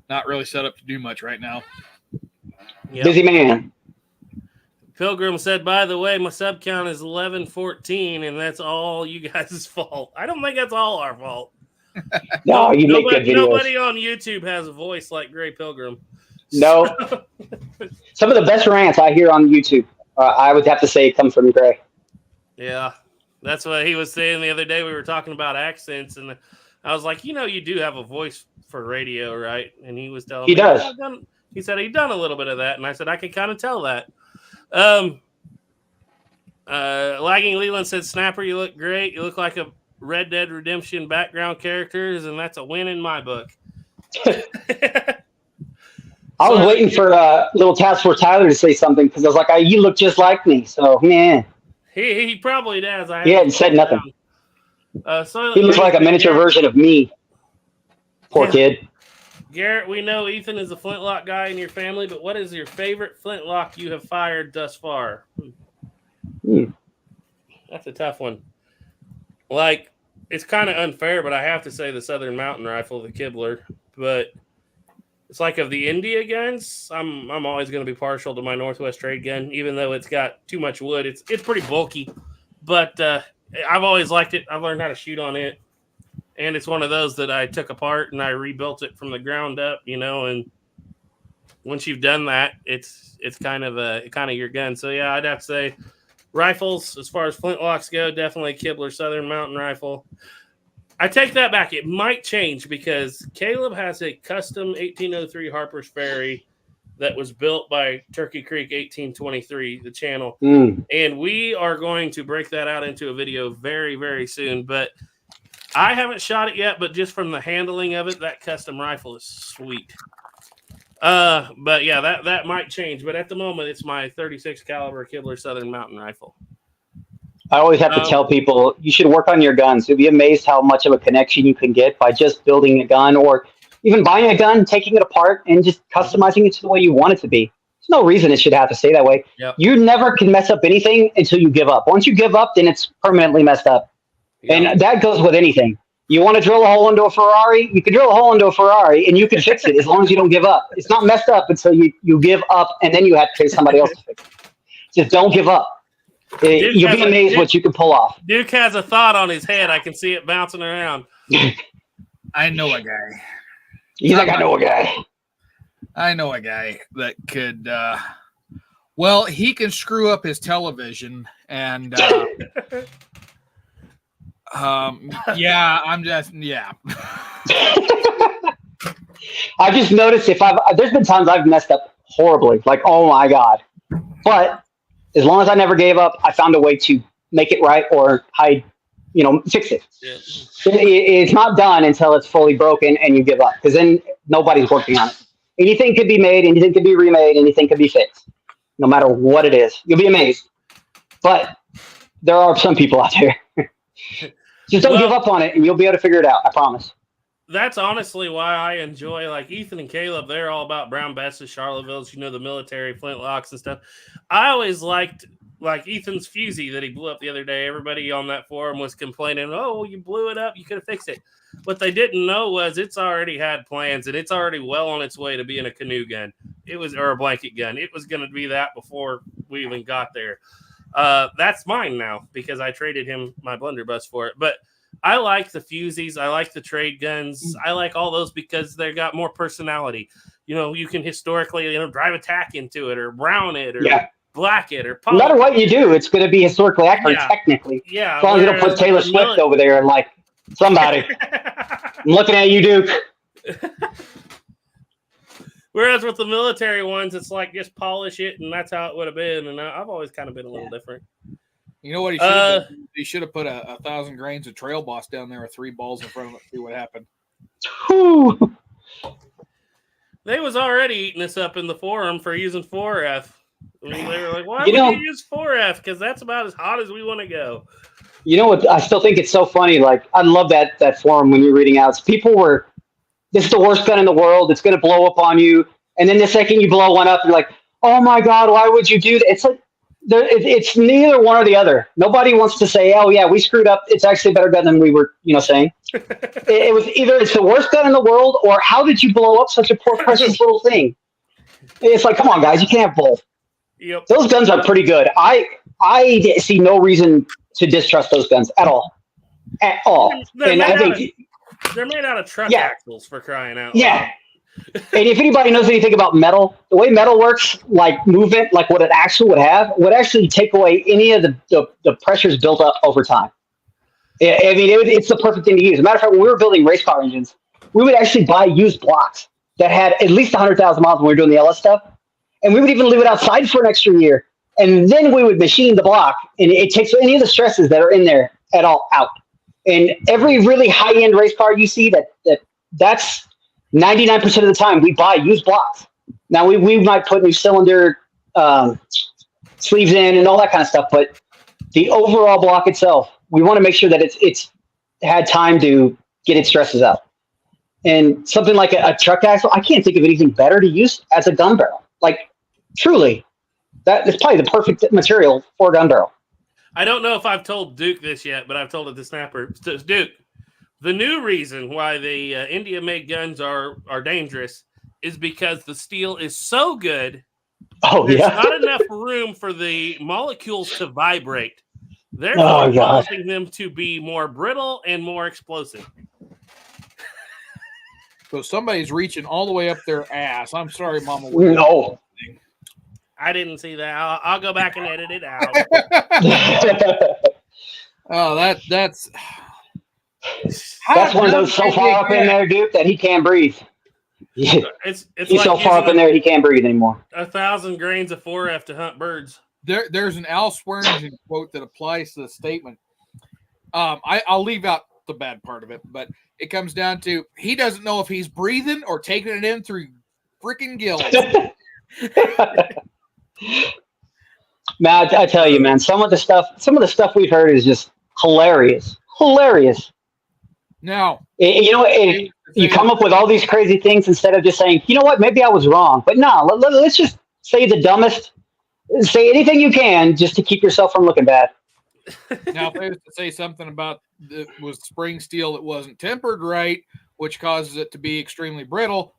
[SPEAKER 3] not really set up to do much right now.
[SPEAKER 1] Yep.
[SPEAKER 6] Busy man.
[SPEAKER 1] Pilgrim said, by the way, my sub count is 1114, and that's all you guys' fault. I don't think that's all our fault.
[SPEAKER 6] No, you make good videos.
[SPEAKER 1] Nobody on YouTube has a voice like Gray Pilgrim.
[SPEAKER 6] No. Some of the best rants I hear on YouTube, I would have to say, come from Gray.
[SPEAKER 1] Yeah, that's what he was saying the other day. We were talking about accents, and I was like, you do have a voice for radio, right? And he was telling me,
[SPEAKER 6] he does.
[SPEAKER 1] He said he'd done a little bit of that, and I said I could kind of tell that. Lagging Leland said, Snapper, you look great. You look like a Red Dead Redemption background characters, and that's a win in my book.
[SPEAKER 6] I was waiting for little Task Force Tyler to say something because I was like, you look just like me. So, yeah.
[SPEAKER 1] He probably does.
[SPEAKER 6] He hadn't said nothing. He looks like a miniature version of me. Poor kid.
[SPEAKER 1] Garrett, we know Ethan is a flintlock guy in your family, but what is your favorite flintlock you have fired thus far? That's a tough one. Like, it's kind of unfair, but I have to say the Southern Mountain Rifle, the Kibler. But it's like of the India guns, I'm always going to be partial to my Northwest Trade gun, even though it's got too much wood. It's pretty bulky, but I've always liked it. I've learned how to shoot on it. And it's one of those that I took apart and I rebuilt it from the ground up, and once you've done that, it's kind of your gun. So yeah, I'd have to say rifles, as far as flintlocks go, definitely Kibler Southern Mountain Rifle. I take that back. It might change because Caleb has a custom 1803 Harper's Ferry that was built by Turkey Creek 1823, the channel. And we are going to break that out into a video very, very soon. But I haven't shot it yet, but just from the handling of it, that custom rifle is sweet. But yeah, that might change. But at the moment, it's my 36 caliber Kibler Southern Mountain Rifle.
[SPEAKER 6] I always have to tell people, you should work on your guns. You'll be amazed how much of a connection you can get by just building a gun or even buying a gun, taking it apart, and just customizing it to the way you want it to be. There's no reason it should have to stay that way.
[SPEAKER 1] Yep.
[SPEAKER 6] You never can mess up anything until you give up. Once you give up, then it's permanently messed up. And that goes with anything. You want to drill a hole into a Ferrari? You can drill a hole into a Ferrari, and you can fix it as long as you don't give up. It's not messed up until you give up, and then you have to pay somebody else to fix it. Just don't give up. You'll be amazed what you can pull off.
[SPEAKER 1] Duke has a thought on his head. I can see it bouncing around.
[SPEAKER 3] I know a guy.
[SPEAKER 6] He's like, I know a guy.
[SPEAKER 3] I know a guy that could, well, he can screw up his television and, yeah.
[SPEAKER 6] I just noticed there's been times I've messed up horribly, like, oh my God. But as long as I never gave up, I found a way to make it right or fix it. Yeah. It's not done until it's fully broken and you give up, because then nobody's working on it. Anything could be made, anything could be remade, anything could be fixed, no matter what it is. You'll be amazed. But there are some people out there. Just don't give up on it, and you'll be able to figure it out. I promise.
[SPEAKER 1] That's honestly why I enjoy, like, Ethan and Caleb. They're all about Brown Besses, Charleville's, the military flintlocks and stuff. I always liked, like, Ethan's Fusey that he blew up the other day. Everybody on that forum was complaining, oh, you blew it up. You could have fixed it. What they didn't know was it's already had plans, and it's already well on its way to being a canoe gun. Or a blanket gun. It was going to be that before we even got there. That's mine now because I traded him my blunderbuss for it. But I like the Fuseys. I like the trade guns. I like all those because they got more personality. You can historically, drive a tack into it or brown it or black it or pop.
[SPEAKER 6] No matter what you do, it's going to be historically accurate, technically.
[SPEAKER 1] Yeah.
[SPEAKER 6] As long as you don't put Taylor Swift over there and like somebody. I'm looking at you, Duke.
[SPEAKER 1] Whereas with the military ones, it's like just polish it, and that's how it would have been. And I've always kind of been a little different.
[SPEAKER 3] You know what he should have done? He should have put a 1,000 grains of Trail Boss down there with 3 balls in front of it. See what happened.
[SPEAKER 6] Whew.
[SPEAKER 1] They was already eating us up in the forum for using 4F. I mean, they were like, why would you use 4F? Because that's about as hot as we want to go.
[SPEAKER 6] You know what? I still think it's so funny. Like, I love that forum when you're reading out. People were, this is the worst gun in the world. It's going to blow up on you. And then the second you blow one up, you're like, oh my God, why would you do that? It's like, it's neither one or the other. Nobody wants to say, oh yeah, we screwed up. It's actually a better gun than we were, saying. It was either it's the worst gun in the world or how did you blow up such a poor, precious little thing? It's like, come on, guys, you can't have both.
[SPEAKER 1] Yep.
[SPEAKER 6] Those guns are pretty good. I see no reason to distrust those guns at all. At all.
[SPEAKER 1] They're made out of truck axles, for crying out loud.
[SPEAKER 6] Yeah. And if anybody knows anything about metal, the way metal works, like movement, like what an axle would have, would actually take away any of the pressures built up over time. I mean, it's the perfect thing to use. As a matter of fact, when we were building race car engines, we would actually buy used blocks that had at least 100,000 miles when we were doing the LS stuff, and we would even leave it outside for an extra year, and then we would machine the block, and it takes any of the stresses that are in there at all out. And every really high-end race car you see, that's 99% of the time we buy used blocks. Now we might put new cylinder sleeves in and all that kind of stuff, but the overall block itself, we want to make sure that it's had time to get its stresses out. And something like a truck axle, I can't think of anything better to use as a gun barrel. Like, truly, that is probably the perfect material for a gun barrel.
[SPEAKER 1] I don't know if I've told Duke this yet, but I've told it to Snapper. Duke, the new reason why the India-made guns are dangerous is because the steel is so good. There's not enough room for the molecules to vibrate. Therefore, causing them to be more brittle and more explosive.
[SPEAKER 3] So somebody's reaching all the way up their ass. I'm sorry, Mama.
[SPEAKER 6] No.
[SPEAKER 1] I didn't see that. I'll go back and edit it out.
[SPEAKER 3] Oh, that's
[SPEAKER 6] one of those so far up in there, Duke, that he can't breathe.
[SPEAKER 1] It's
[SPEAKER 6] He's
[SPEAKER 1] like
[SPEAKER 6] so far up in there he can't breathe anymore.
[SPEAKER 1] 1,000 grains of 4F to hunt birds.
[SPEAKER 3] There's an Al Swearingen quote that applies to the statement. I'll leave out the bad part of it, but it comes down to he doesn't know if he's breathing or taking it in through freaking gills.
[SPEAKER 6] Matt, I tell you, man, some of the stuff we've heard is just hilarious.
[SPEAKER 3] Now,
[SPEAKER 6] you come up with all these crazy things instead of just saying, you know what, maybe I was wrong. But no, let's just say the dumbest, say anything you can just to keep yourself from looking bad.
[SPEAKER 3] Now, if I was to say something about it was spring steel that wasn't tempered right, which causes it to be extremely brittle,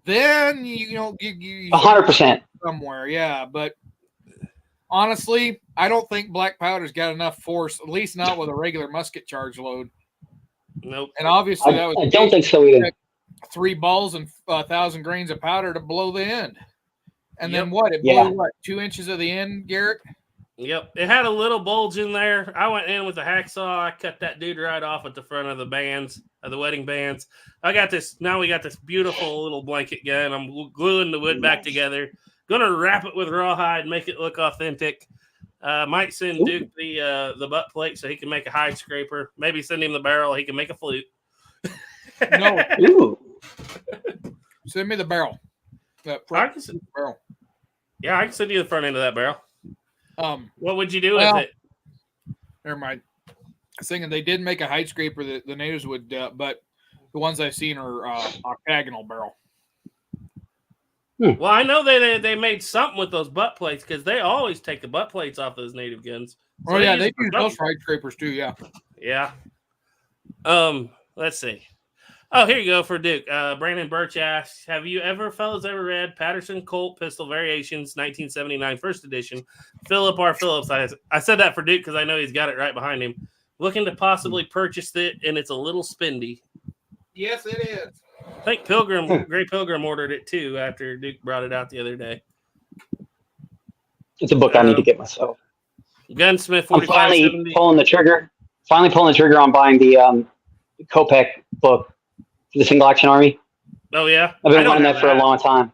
[SPEAKER 3] then you
[SPEAKER 6] 100%
[SPEAKER 3] somewhere, yeah. But honestly, I don't think black powder's got enough force, at least not with a regular musket charge load.
[SPEAKER 1] Nope.
[SPEAKER 3] And obviously,
[SPEAKER 6] I don't think so either.
[SPEAKER 3] 3 balls and 1,000 grains of powder to blow the end, and then what? It blew 2 inches of the end, Garrett.
[SPEAKER 1] Yep, it had a little bulge in there. I went in with a hacksaw. I cut that dude right off at the front of the bands, of the wedding bands. I got this. Now we got this beautiful little blanket gun. I'm gluing the wood back together. Gonna wrap it with rawhide, make it look authentic. Might send Duke the butt plate so he can make a hide scraper. Maybe send him the barrel. He can make a flute.
[SPEAKER 3] No.
[SPEAKER 6] Ooh.
[SPEAKER 3] Send me the barrel.
[SPEAKER 1] I can send,
[SPEAKER 3] barrel.
[SPEAKER 1] Yeah, I can send you the front end of that barrel. What would you do
[SPEAKER 3] with
[SPEAKER 1] it?
[SPEAKER 3] Never mind. I was thinking they did make a hide scraper that the natives would, but the ones I've seen are octagonal barrel.
[SPEAKER 1] Well, I know they made something with those butt plates because they always take the butt plates off those native guns.
[SPEAKER 3] So they use those hide scrapers too. Yeah.
[SPEAKER 1] Yeah. Let's see. Oh, here you go for Duke. Brandon Birch asks, have you fellas ever read Patterson Colt Pistol Variations 1979 first edition? Philip R. Phillips. I said that for Duke because I know he's got it right behind him. Looking to possibly purchase it, and it's a little spendy.
[SPEAKER 3] Yes, it is.
[SPEAKER 1] I think Gray Pilgrim ordered it too after Duke brought it out the other day.
[SPEAKER 6] It's a book I need to get myself.
[SPEAKER 1] Gunsmith 4570.
[SPEAKER 6] I'm finally pulling the trigger on buying the Kopech book. The Single Action Army.
[SPEAKER 1] Oh yeah,
[SPEAKER 6] I've been wanting that for a long time.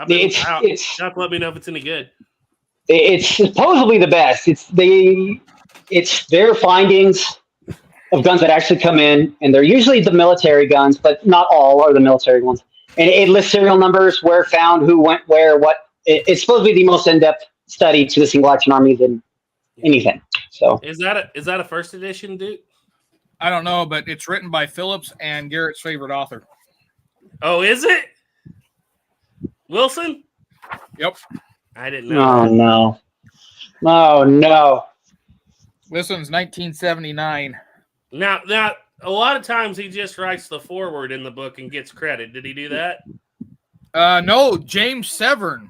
[SPEAKER 1] It's not let me know if it's any good.
[SPEAKER 6] It's supposedly the best. It's their findings of guns that actually come in, and they're usually the military guns, but not all are the military ones. And it lists serial numbers, where found, who went where, what. It's supposed to be the most in-depth study to the Single Action Army than anything. So
[SPEAKER 1] is that a first edition, Duke?
[SPEAKER 3] I don't know, but it's written by Phillips and Garrett's favorite author.
[SPEAKER 1] Oh, is it? Wilson?
[SPEAKER 3] Yep.
[SPEAKER 1] I didn't know.
[SPEAKER 6] Oh, no. Oh, no.
[SPEAKER 3] This one's 1979.
[SPEAKER 1] Now, a lot of times he just writes the foreword in the book and gets credit. Did he do that?
[SPEAKER 3] No, James Severn,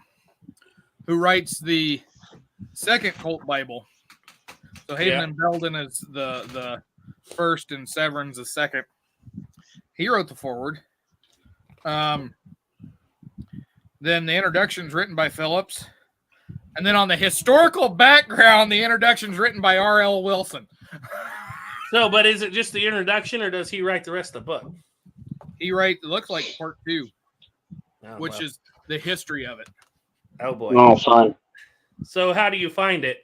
[SPEAKER 3] who writes the second Colt Bible. So Hayden and Belden is the first and Severn's the second. He wrote the foreword. Then the introduction's written by Phillips. And then on the historical background, the introduction's written by R.L. Wilson.
[SPEAKER 1] So, but is it just the introduction, or does he write the rest of the book?
[SPEAKER 3] He writes, it looks like part 2.
[SPEAKER 1] Oh,
[SPEAKER 3] which
[SPEAKER 1] well.
[SPEAKER 3] is the history of it.
[SPEAKER 1] Oh boy.
[SPEAKER 6] Oh, fun.
[SPEAKER 1] So how do you find it?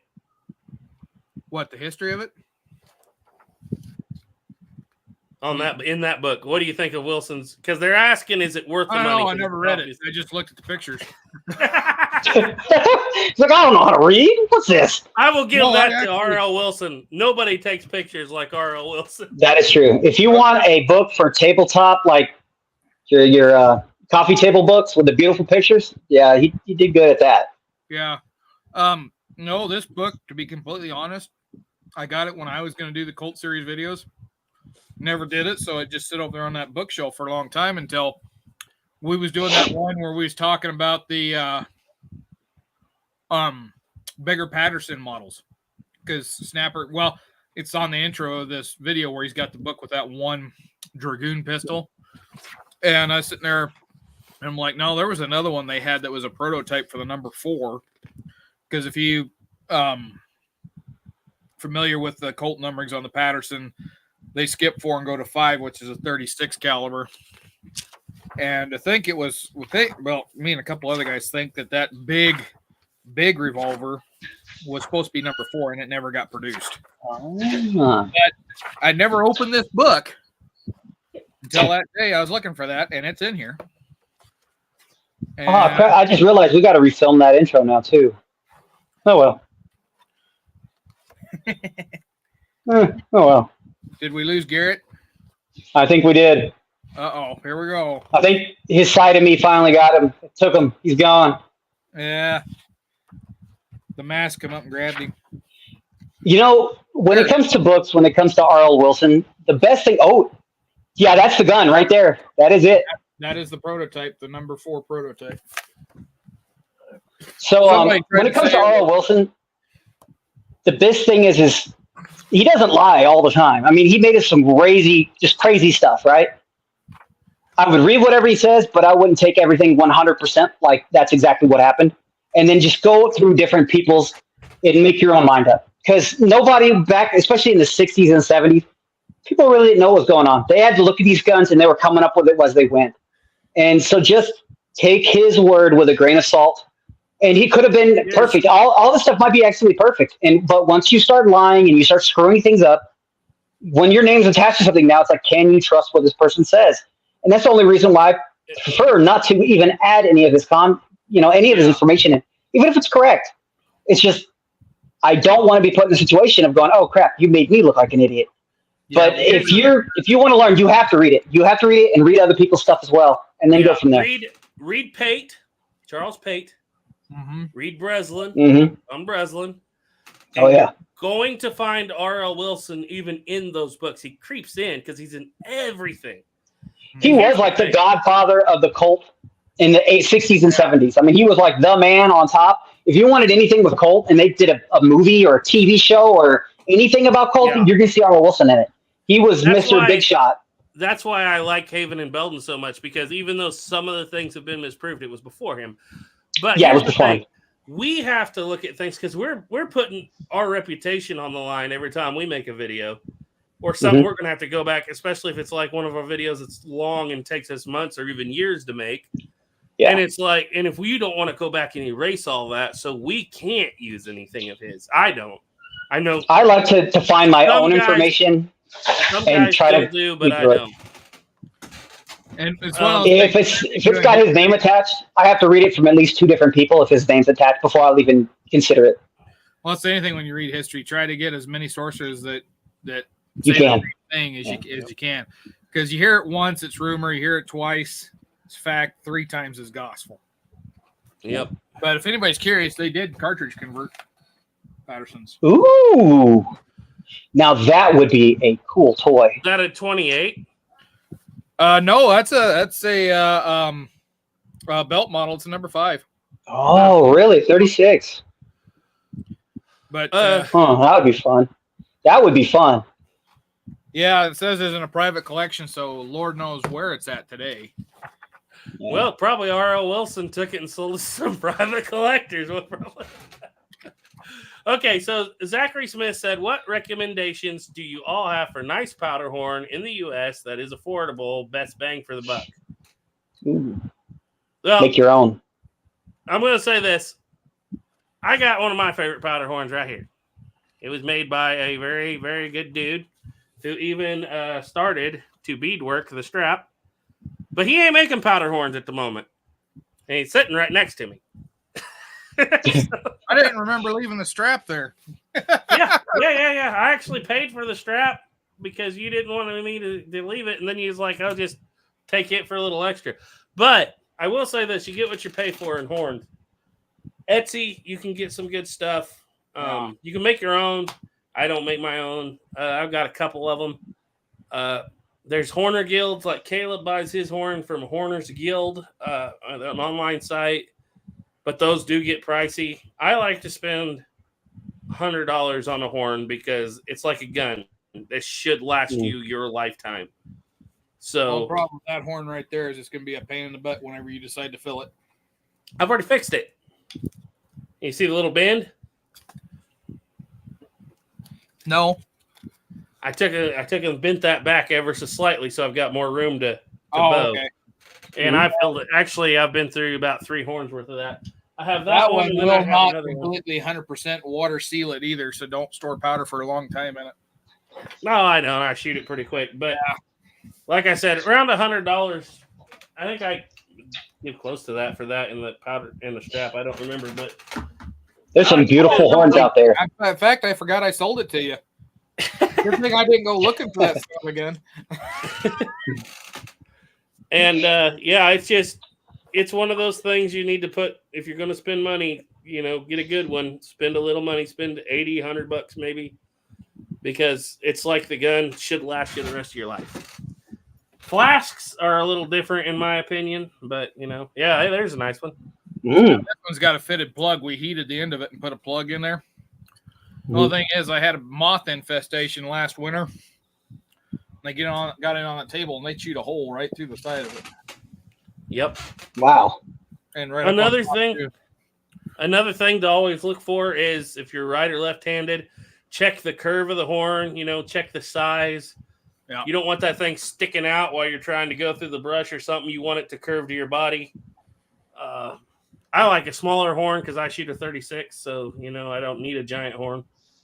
[SPEAKER 3] What, the history of it?
[SPEAKER 1] In that book? What do you think of Wilson's? Because they're asking, is it worth the
[SPEAKER 3] I don't
[SPEAKER 1] money?
[SPEAKER 3] know. I never read it. I just looked at the pictures.
[SPEAKER 6] It's like, I don't know how to read. What's this?
[SPEAKER 1] I will give
[SPEAKER 3] No,
[SPEAKER 1] that
[SPEAKER 3] I
[SPEAKER 1] to
[SPEAKER 3] actually-
[SPEAKER 1] R.L. Wilson. Nobody takes pictures like R.L. Wilson.
[SPEAKER 6] That is true. If you want a book for tabletop, like your coffee table books with the beautiful pictures, yeah, he did good at that.
[SPEAKER 3] Yeah. No, this book, to be completely honest, I got it when I was going to do the Cult series videos. Never did it, so it just sit over there on that bookshelf for a long time until we was doing that one where we was talking about the Beggar Patterson models. Because Snapper, well, it's on the intro of this video where he's got the book with that one Dragoon pistol. And I was sitting there, and I'm like, no, there was another one they had that was a prototype for the number 4. Because if you familiar with the Colt numberings on the Patterson, they skip 4 and go to 5, which is a 36 caliber. And I think it was, me and a couple other guys think that big revolver was supposed to be number 4, and it never got produced. But I never opened this book until that day. I was looking for that, and it's in here. And
[SPEAKER 6] Oh, crap. I just realized we got to refilm that intro now, too. Oh, well. Oh, well.
[SPEAKER 3] did we lose Garrett?
[SPEAKER 6] I think we did.
[SPEAKER 3] Uh-oh, here we go.
[SPEAKER 6] I think his side of me finally got him. It took him. He's gone.
[SPEAKER 3] Yeah. The mask come up and grabbed him.
[SPEAKER 6] You know, when it comes to books, when it comes to R.L. Wilson, the best thing... Oh, yeah, that's the gun right there. That is it.
[SPEAKER 3] That is the prototype, the number 4 prototype.
[SPEAKER 6] So
[SPEAKER 3] Somebody tried
[SPEAKER 6] when it
[SPEAKER 3] to
[SPEAKER 6] comes
[SPEAKER 3] say-
[SPEAKER 6] to R.L. Wilson, the best thing is he doesn't lie all the time. I mean, he made us some crazy stuff, right? I would read whatever he says, but I wouldn't take everything 100% like that's exactly what happened. And then just go through different people's and make your own mind up. Because nobody back, especially in the 60s and 70s, people really didn't know what was going on. They had to look at these guns and they were coming up with it as they went. And so just take his word with a grain of salt. And he could have been perfect. All this stuff might be actually perfect. But once you start lying and you start screwing things up, when your name's attached to something now, it's like, can you trust what this person says? And that's the only reason why I prefer not to even add any of his any of his information in, even if it's correct. It's just I don't want to be put in the situation of going, oh crap, you made me look like an idiot.
[SPEAKER 3] Yeah,
[SPEAKER 6] but if you want to learn, you have to read it. You have to read it and read other people's stuff as well, and then go from there.
[SPEAKER 1] Read Pate, Charles Pate.
[SPEAKER 3] Mm-hmm.
[SPEAKER 1] Read Breslin.
[SPEAKER 6] Mm-hmm.
[SPEAKER 1] I'm Breslin.
[SPEAKER 6] Oh yeah.
[SPEAKER 1] Going to find R.L. Wilson even in those books. He creeps in because he's in everything.
[SPEAKER 6] He was like the godfather of the cult in the 60s and 70s. I mean, he was like the man on top. If you wanted anything with cult and they did a movie or a TV show or anything about cult, you're going to see R.L. Wilson in it. He was Mr. Big Shot.
[SPEAKER 1] That's why I like Haven and Belden so much, because even though some of the things have been misproved, it was before him. But
[SPEAKER 6] yeah, it was before him.
[SPEAKER 1] We have to look at things because we're putting our reputation on the line every time we make a video. Or something we're going to have to go back, especially if it's like one of our videos that's long and takes us months or even years to make. Yeah. And it's like, and if you don't want to go back and erase all that, so we can't use anything of his. I don't. I know.
[SPEAKER 6] I like to find my own information and try to
[SPEAKER 1] do, but I don't.
[SPEAKER 3] And it's
[SPEAKER 6] if it's got his name attached, I have to read it from at least 2 different people if his name's attached before I'll even consider it.
[SPEAKER 3] Well, it's anything when you read history. Try to get as many sources that
[SPEAKER 6] you
[SPEAKER 3] say
[SPEAKER 6] can.
[SPEAKER 3] the same thing as you can, because you hear it once, it's rumor. You hear it twice, it's fact. 3 times is gospel.
[SPEAKER 1] Yep.
[SPEAKER 3] But if anybody's curious, they did cartridge convert Pattersons.
[SPEAKER 6] Ooh, now that would be a cool toy.
[SPEAKER 1] Is that a 28?
[SPEAKER 3] No, that's a belt model. It's a number 5.
[SPEAKER 6] Oh, really? 36.
[SPEAKER 3] But
[SPEAKER 6] that would be fun. That would be fun.
[SPEAKER 3] Yeah, it says it's in a private collection, so Lord knows where it's at today.
[SPEAKER 6] Yeah.
[SPEAKER 1] Well, probably R.L. Wilson took it and sold it to some private collectors. Okay, so Zachary Smith said, what recommendations do you all have for nice powder horn in the U.S. that is affordable, best bang for the buck?
[SPEAKER 6] Ooh.
[SPEAKER 1] Well,
[SPEAKER 6] Make your own.
[SPEAKER 1] I'm going to say this. I got one of my favorite powder horns right here. It was made by a very, very good dude who even started to beadwork the strap. But he ain't making powder horns at the moment. And he's sitting right next to me.
[SPEAKER 3] I didn't remember leaving the strap there.
[SPEAKER 1] Yeah. I actually paid for the strap because you didn't want me to leave it. And then you was like, I'll just take it for a little extra. But I will say this. You get what you pay for in horns. Etsy, you can get some good stuff. You can make your own. I don't make my own. I've got a couple of them. There's Horner Guilds. Like Caleb buys his horn from Horner's Guild, an online site. But those do get pricey. I like to spend $100 on a horn because it's like a gun. This should last you your lifetime. So
[SPEAKER 3] the problem with that horn right there is it's going to be a pain in the butt whenever you decide to fill it.
[SPEAKER 1] I've already fixed it. You see the little bend?
[SPEAKER 3] No.
[SPEAKER 1] I took and bent that back ever so slightly, so I've got more room to
[SPEAKER 3] Oh,
[SPEAKER 1] bow.
[SPEAKER 3] okay.
[SPEAKER 1] And I filled it. Actually, I've been through about 3 horns worth of that. I have that one. And
[SPEAKER 3] will
[SPEAKER 1] then I have
[SPEAKER 3] not
[SPEAKER 1] another one.
[SPEAKER 3] completely 100% water seal it either, so don't store powder for a long time in it.
[SPEAKER 1] No, I know. I shoot it pretty quick. But like I said, around $100, I think I give close to that for that in the powder and the strap. I don't remember, but
[SPEAKER 6] There's some beautiful horns out there.
[SPEAKER 3] In fact, I forgot I sold it to you. Good thing I didn't go looking for that stuff again.
[SPEAKER 1] And it's one of those things you need to put, if you're going to spend money, get a good one, spend a little money, spend $80, $100 maybe, because it's like the gun should last you the rest of your life. Flasks are a little different in my opinion, but there's a nice one.
[SPEAKER 3] This one's got a fitted plug. We heated the end of it and put a plug in there. The only thing is I had a moth infestation last winter. They got it on the table and they chewed a hole right through the side of it.
[SPEAKER 1] Yep.
[SPEAKER 6] Wow.
[SPEAKER 3] And right
[SPEAKER 1] another thing to always look for is if you're right or left-handed, check the curve of the horn, check the size.
[SPEAKER 3] Yeah.
[SPEAKER 1] You don't want that thing sticking out while you're trying to go through the brush or something. You want it to curve to your body. I like a smaller horn because I shoot a 36, so I don't need a giant horn.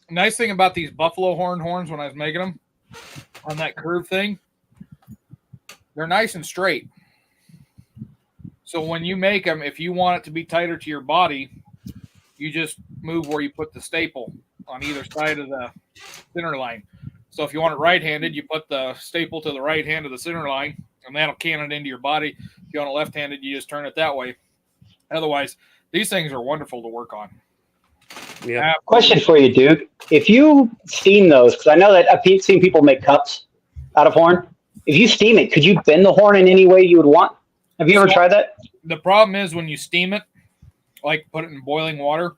[SPEAKER 3] Nice thing about these buffalo horns when I was making them on that curve thing, they're nice and straight. So when you make them, if you want it to be tighter to your body, you just move where you put the staple on either side of the center line. So if you want it right-handed, you put the staple to the right hand of the center line, and that'll can it into your body. If you want it left-handed, you just turn it that way. Otherwise, these things are wonderful to work on.
[SPEAKER 1] Yeah.
[SPEAKER 6] Question for you, Duke. If you steam those, because I know that I've seen people make cups out of horn. If you steam it, could you bend the horn in any way you would want? Have you ever tried that?
[SPEAKER 3] The problem is when you steam it, like put it in boiling water,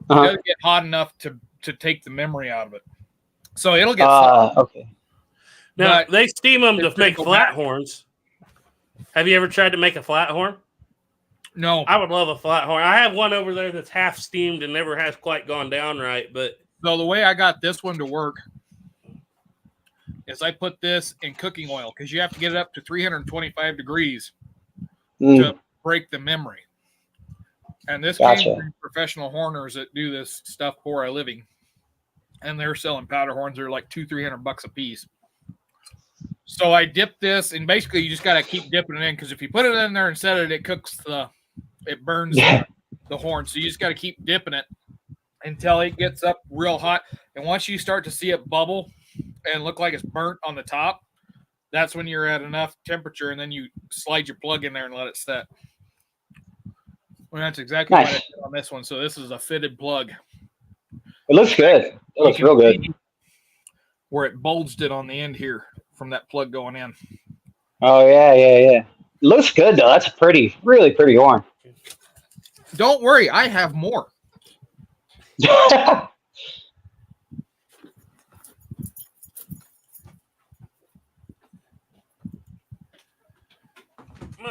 [SPEAKER 3] it doesn't get hot enough to take the memory out of it. So it'll get
[SPEAKER 6] okay.
[SPEAKER 1] Now, they steam them to make flat horns. Have you ever tried to make a flat horn?
[SPEAKER 3] No.
[SPEAKER 1] I would love a flat horn. I have one over there that's half steamed and never has quite gone down right. But
[SPEAKER 3] so the way I got this one to work is I put this in cooking oil because you have to get it up to 325 degrees to break the memory. And this came from professional horners that do this stuff for a living. And they're selling powder horns. They're like $200-$300 a piece. So I dip this, and basically you just got to keep dipping it in because if you put it in there and set it, it burns the horn. So you just got to keep dipping it until it gets up real hot. And once you start to see it bubble and look like it's burnt on the top, that's when you're at enough temperature, and then you slide your plug in there and let it set. Well, that's exactly what I did on this one. So this is a fitted plug.
[SPEAKER 6] It looks good. It looks real good.
[SPEAKER 3] Where it bulged it on the end here from that plug going in.
[SPEAKER 6] Oh, yeah. It looks good, though. That's a really pretty horn.
[SPEAKER 3] Don't worry. I have more.
[SPEAKER 1] Oh,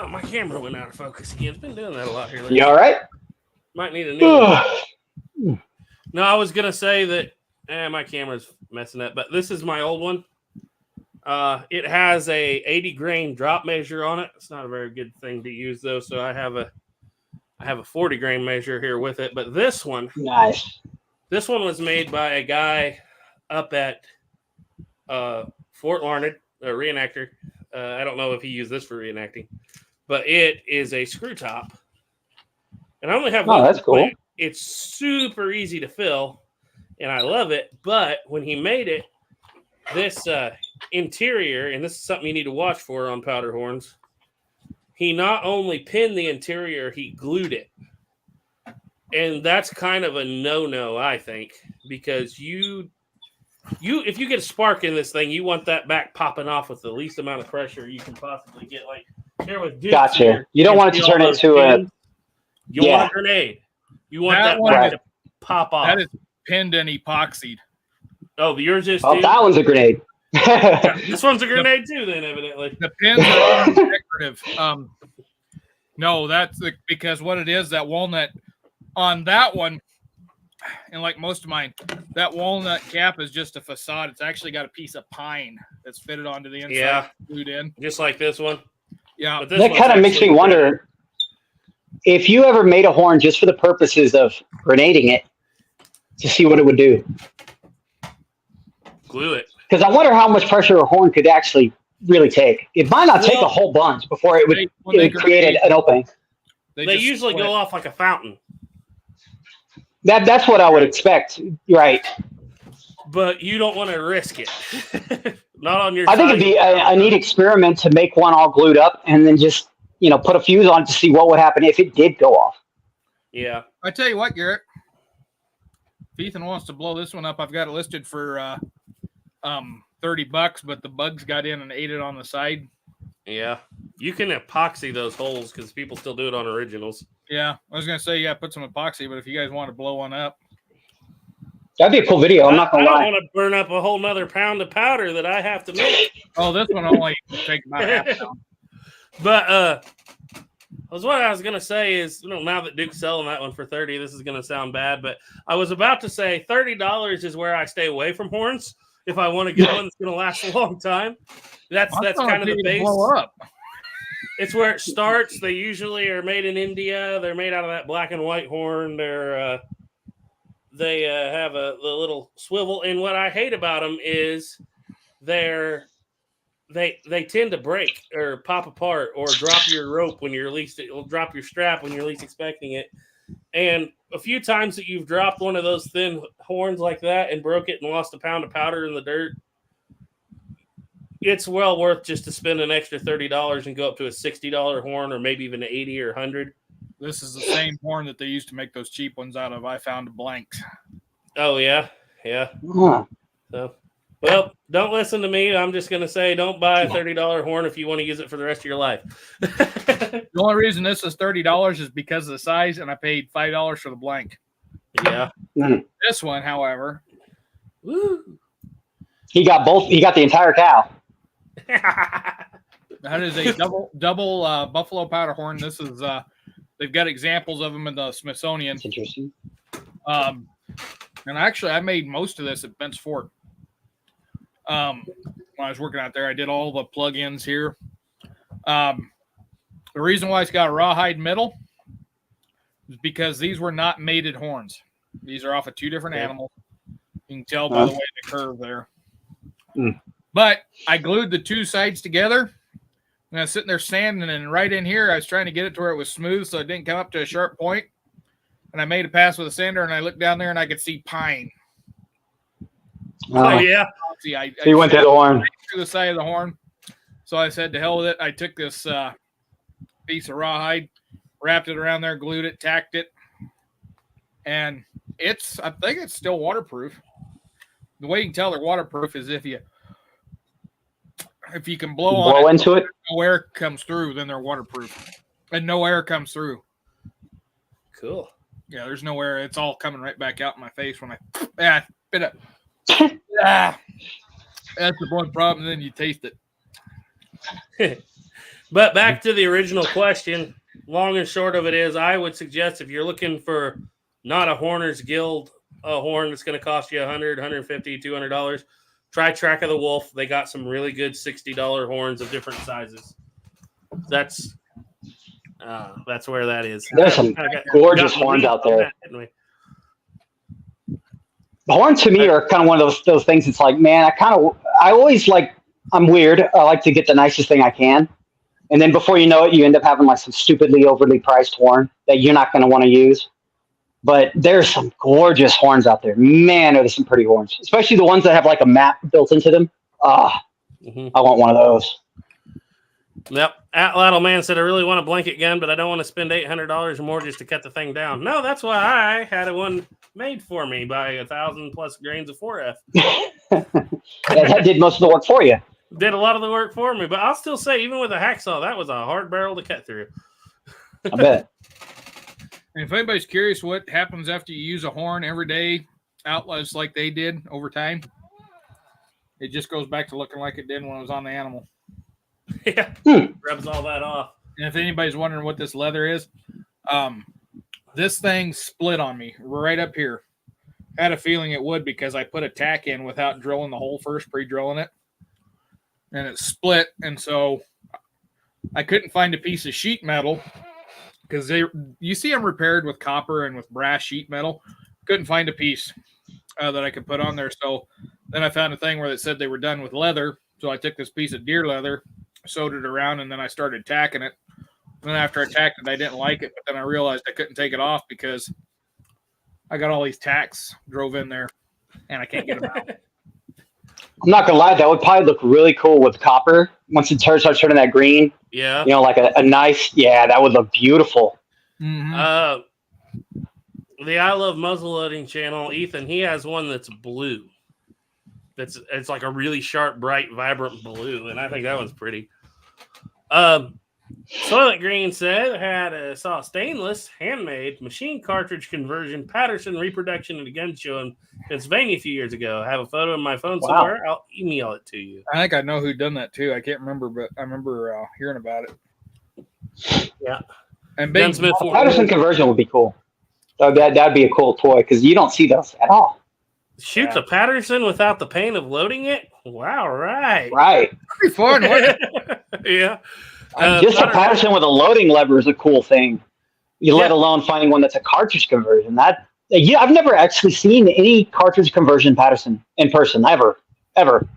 [SPEAKER 1] my camera went out of focus again. It's been doing that a lot here lately.
[SPEAKER 6] You all right?
[SPEAKER 1] Might need a new one. No, I was going to say that my camera's messing up, but this is my old one. It has a 80 grain drop measure on it. It's not a very good thing to use though, so I have a 40 grain measure here with it. But this one
[SPEAKER 6] Nice.
[SPEAKER 1] was made by a guy up at Fort Larned, a reenactor. I don't know if he used this for reenacting, but it is a screw top. And I only have one.
[SPEAKER 6] That's cool.
[SPEAKER 1] It's super easy to fill, and I love it. But when he made it, this interior, and this is something you need to watch for on powder horns, he not only pinned the interior, he glued it. And that's kind of a no-no, I think, because if you get a spark in this thing, you want that back popping off with the least amount of pressure you can possibly get. Like here with Duke.
[SPEAKER 6] Gotcha.
[SPEAKER 1] Here,
[SPEAKER 6] You don't want it to turn into a.
[SPEAKER 1] You want a grenade. You want that one
[SPEAKER 6] right.
[SPEAKER 1] to pop off.
[SPEAKER 3] That is pinned and epoxied.
[SPEAKER 1] Oh, yours is
[SPEAKER 6] Oh,
[SPEAKER 1] too?
[SPEAKER 6] that one's a grenade.
[SPEAKER 1] Yeah, this one's a grenade too, then, evidently.
[SPEAKER 3] The pins are decorative. No, that's because what it is, that walnut on that one, and like most of mine, that walnut cap is just a facade. It's actually got a piece of pine that's fitted onto the inside, glued in.
[SPEAKER 1] Just like this one.
[SPEAKER 3] Yeah.
[SPEAKER 1] But this
[SPEAKER 6] That
[SPEAKER 1] one's
[SPEAKER 6] kind of makes me
[SPEAKER 1] actually
[SPEAKER 6] wonder if you ever made a horn just for the purposes of grenading it to see what it would do.
[SPEAKER 1] glue it.
[SPEAKER 6] Because I wonder how much pressure a horn could actually really take. It might not take a whole bunch before it would create an opening.
[SPEAKER 1] They usually go off like a fountain.
[SPEAKER 6] That's what I would expect. Right.
[SPEAKER 1] But you don't want to risk it. Not on your
[SPEAKER 6] I think it'd be a neat experiment to make one all glued up and then just, put a fuse on it to see what would happen if it did go off.
[SPEAKER 1] Yeah.
[SPEAKER 3] I tell you what, Garrett. If Ethan wants to blow this one up, I've got it listed for $30, but the bugs got in and ate it on the side.
[SPEAKER 1] Yeah. You can epoxy those holes because people still do it on originals.
[SPEAKER 3] Yeah, I was gonna say put some epoxy, but if you guys want to blow one up,
[SPEAKER 6] That'd be a cool video. I'm not going to
[SPEAKER 1] I
[SPEAKER 6] lie.
[SPEAKER 1] don't want to burn up a whole nother pound of powder that I have to make.
[SPEAKER 3] oh, this one only takes about half a pound.
[SPEAKER 1] But what I was gonna say is, now that Duke's selling that one for $30, this is gonna sound bad, but I was about to say $30 is where I stay away from horns if I want to get one that's gonna last a long time. That's kind of the base.
[SPEAKER 3] Blow up.
[SPEAKER 1] It's where it starts. They usually are made in India. They're made out of that black and white horn. They have the little swivel. And what I hate about them is they tend to break or pop apart or drop your rope when you're least. It will drop your strap when you're least expecting it. And a few times that you've dropped one of those thin horns like that and broke it and lost a pound of powder in the dirt, it's well worth just to spend an extra $30 and go up to a $60 horn or maybe even $80 or $100.
[SPEAKER 3] This is the same horn that they used to make those cheap ones out of. I found blanks.
[SPEAKER 1] Oh, yeah. Yeah.
[SPEAKER 6] Huh.
[SPEAKER 1] So, well, don't listen to me. I'm just going to say don't buy a $30 horn if you want to use it for the rest of your life.
[SPEAKER 3] The only reason this is $30 is because of the size, and I paid $5 for the blank.
[SPEAKER 1] Yeah.
[SPEAKER 3] This one, however,
[SPEAKER 1] Woo.
[SPEAKER 6] He got both. He got the entire cow.
[SPEAKER 3] that is a double buffalo powder horn. This is they've got examples of them in the Smithsonian.
[SPEAKER 6] That's interesting.
[SPEAKER 3] And actually, I made most of this at Bent's Fort. When I was working out there, I did all the plug-ins here. The reason why it's got a rawhide middle is because these were not mated horns. These are off of two different animals. You can tell by the way they curve there. But I glued the two sides together. And I was sitting there sanding, and right in here, I was trying to get it to where it was smooth so it didn't come up to a sharp point. And I made a pass with a sander, and I looked down there, and I could see pine.
[SPEAKER 1] Oh, yeah.
[SPEAKER 6] So you went to the horn.
[SPEAKER 3] Through the side of the horn. So I said, to hell with it. I took this piece of rawhide, wrapped it around there, glued it, tacked it. And I think it's still waterproof. The way you can tell they're waterproof is if you can blow
[SPEAKER 6] into it.
[SPEAKER 3] No air comes through, then they're waterproof. And no air comes through.
[SPEAKER 1] Cool.
[SPEAKER 3] Yeah, there's no air. It's all coming right back out in my face when I spit it. That's the one problem. Then you taste it.
[SPEAKER 1] But back to the original question, long and short of it is, I would suggest if you're looking for not a Horner's Guild horn that's going to cost you $100, $150, $200, Try Track of the Wolf. They got some really good $60 horns of different sizes. That's where that is.
[SPEAKER 6] There's some gorgeous horns out there. The horns to me are kind of one of those things. It's like, man, I always like, I'm weird. I like to get the nicest thing I can. And then before you know it, you end up having like some stupidly overly priced horn that you're not going to want to use. But there's some gorgeous horns out there. Man, are there some pretty horns, especially the ones that have like a map built into them. I want one of those.
[SPEAKER 1] Yep. Atlatl Man said, I really want a blanket gun, but I don't want to spend $800 or more just to cut the thing down. No, that's why I had one made for me by 1,000+ grains of 4F.
[SPEAKER 6] That did most of the work for you.
[SPEAKER 1] Did a lot of the work for me, but I'll still say, even with a hacksaw, that was a hard barrel to cut through.
[SPEAKER 6] I bet.
[SPEAKER 3] And if anybody's curious what happens after you use a horn every day, outlets like they did over time, it just goes back to looking like it did when it was on the animal.
[SPEAKER 1] Yeah, rubs all that off.
[SPEAKER 3] And if anybody's wondering what this leather is, this thing split on me right up here. I had a feeling it would because I put a tack in without drilling the hole first, pre-drilling it. And it split, and so I couldn't find a piece of sheet metal because you see them repaired with copper and with brass sheet metal. Couldn't find a piece that I could put on there. So then I found a thing where it said they were done with leather. So I took this piece of deer leather, sewed it around, and then I started tacking it. And then after I tacked it, I didn't like it, but then I realized I couldn't take it off because I got all these tacks drove in there, and I can't get them out.
[SPEAKER 6] I'm not gonna lie, that would probably look really cool with copper once it starts turning that green.
[SPEAKER 1] Yeah,
[SPEAKER 6] you know, like a nice. Yeah, that would look beautiful.
[SPEAKER 1] The I Love Muzzleloading channel, Ethan, he has one that's blue. It's like a really sharp, bright, vibrant blue, and I think that one's pretty. Soylent Green said saw stainless, handmade, machine cartridge conversion, Patterson reproduction at a gun show in Pennsylvania a few years ago. I have a photo in my phone somewhere. I'll email it to you.
[SPEAKER 3] I think I know who done that too. I can't remember, but I remember hearing about it.
[SPEAKER 1] Yeah.
[SPEAKER 3] And
[SPEAKER 6] Patterson conversion would be cool. That'd be a cool toy because you don't see those at all.
[SPEAKER 1] Shoot the Patterson without the pain of loading it? Wow, right.
[SPEAKER 6] Right.
[SPEAKER 3] Pretty fun, wasn't it?
[SPEAKER 1] Yeah.
[SPEAKER 6] Just a Patterson with a loading lever is a cool thing. Let alone finding one that's a cartridge conversion. I've never actually seen any cartridge conversion Patterson in person ever.
[SPEAKER 3] That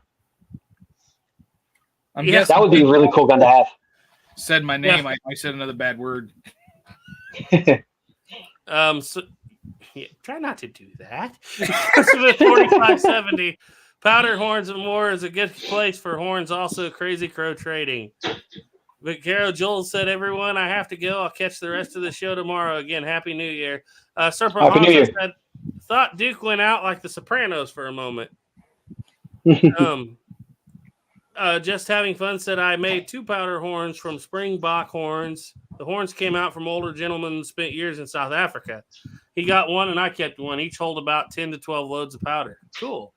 [SPEAKER 6] would be a really cool gun to have.
[SPEAKER 3] Said my name, I said another bad word.
[SPEAKER 1] Try not to do that. 4570 Powder Horns and More is a good place for horns. Also, Crazy Crow Trading. But Carol Joel said, "Everyone, I have to go. I'll catch the rest of the show tomorrow. Again, Happy New Year." Serpent
[SPEAKER 6] Happy New Year.
[SPEAKER 1] Said, "Thought Duke went out like the Sopranos for a moment." Just having fun said, "I made 2 powder horns from Springbok horns. The horns came out from older gentlemen who spent years in South Africa. He got one and I kept one. Each hold about 10 to 12 loads of powder." Cool.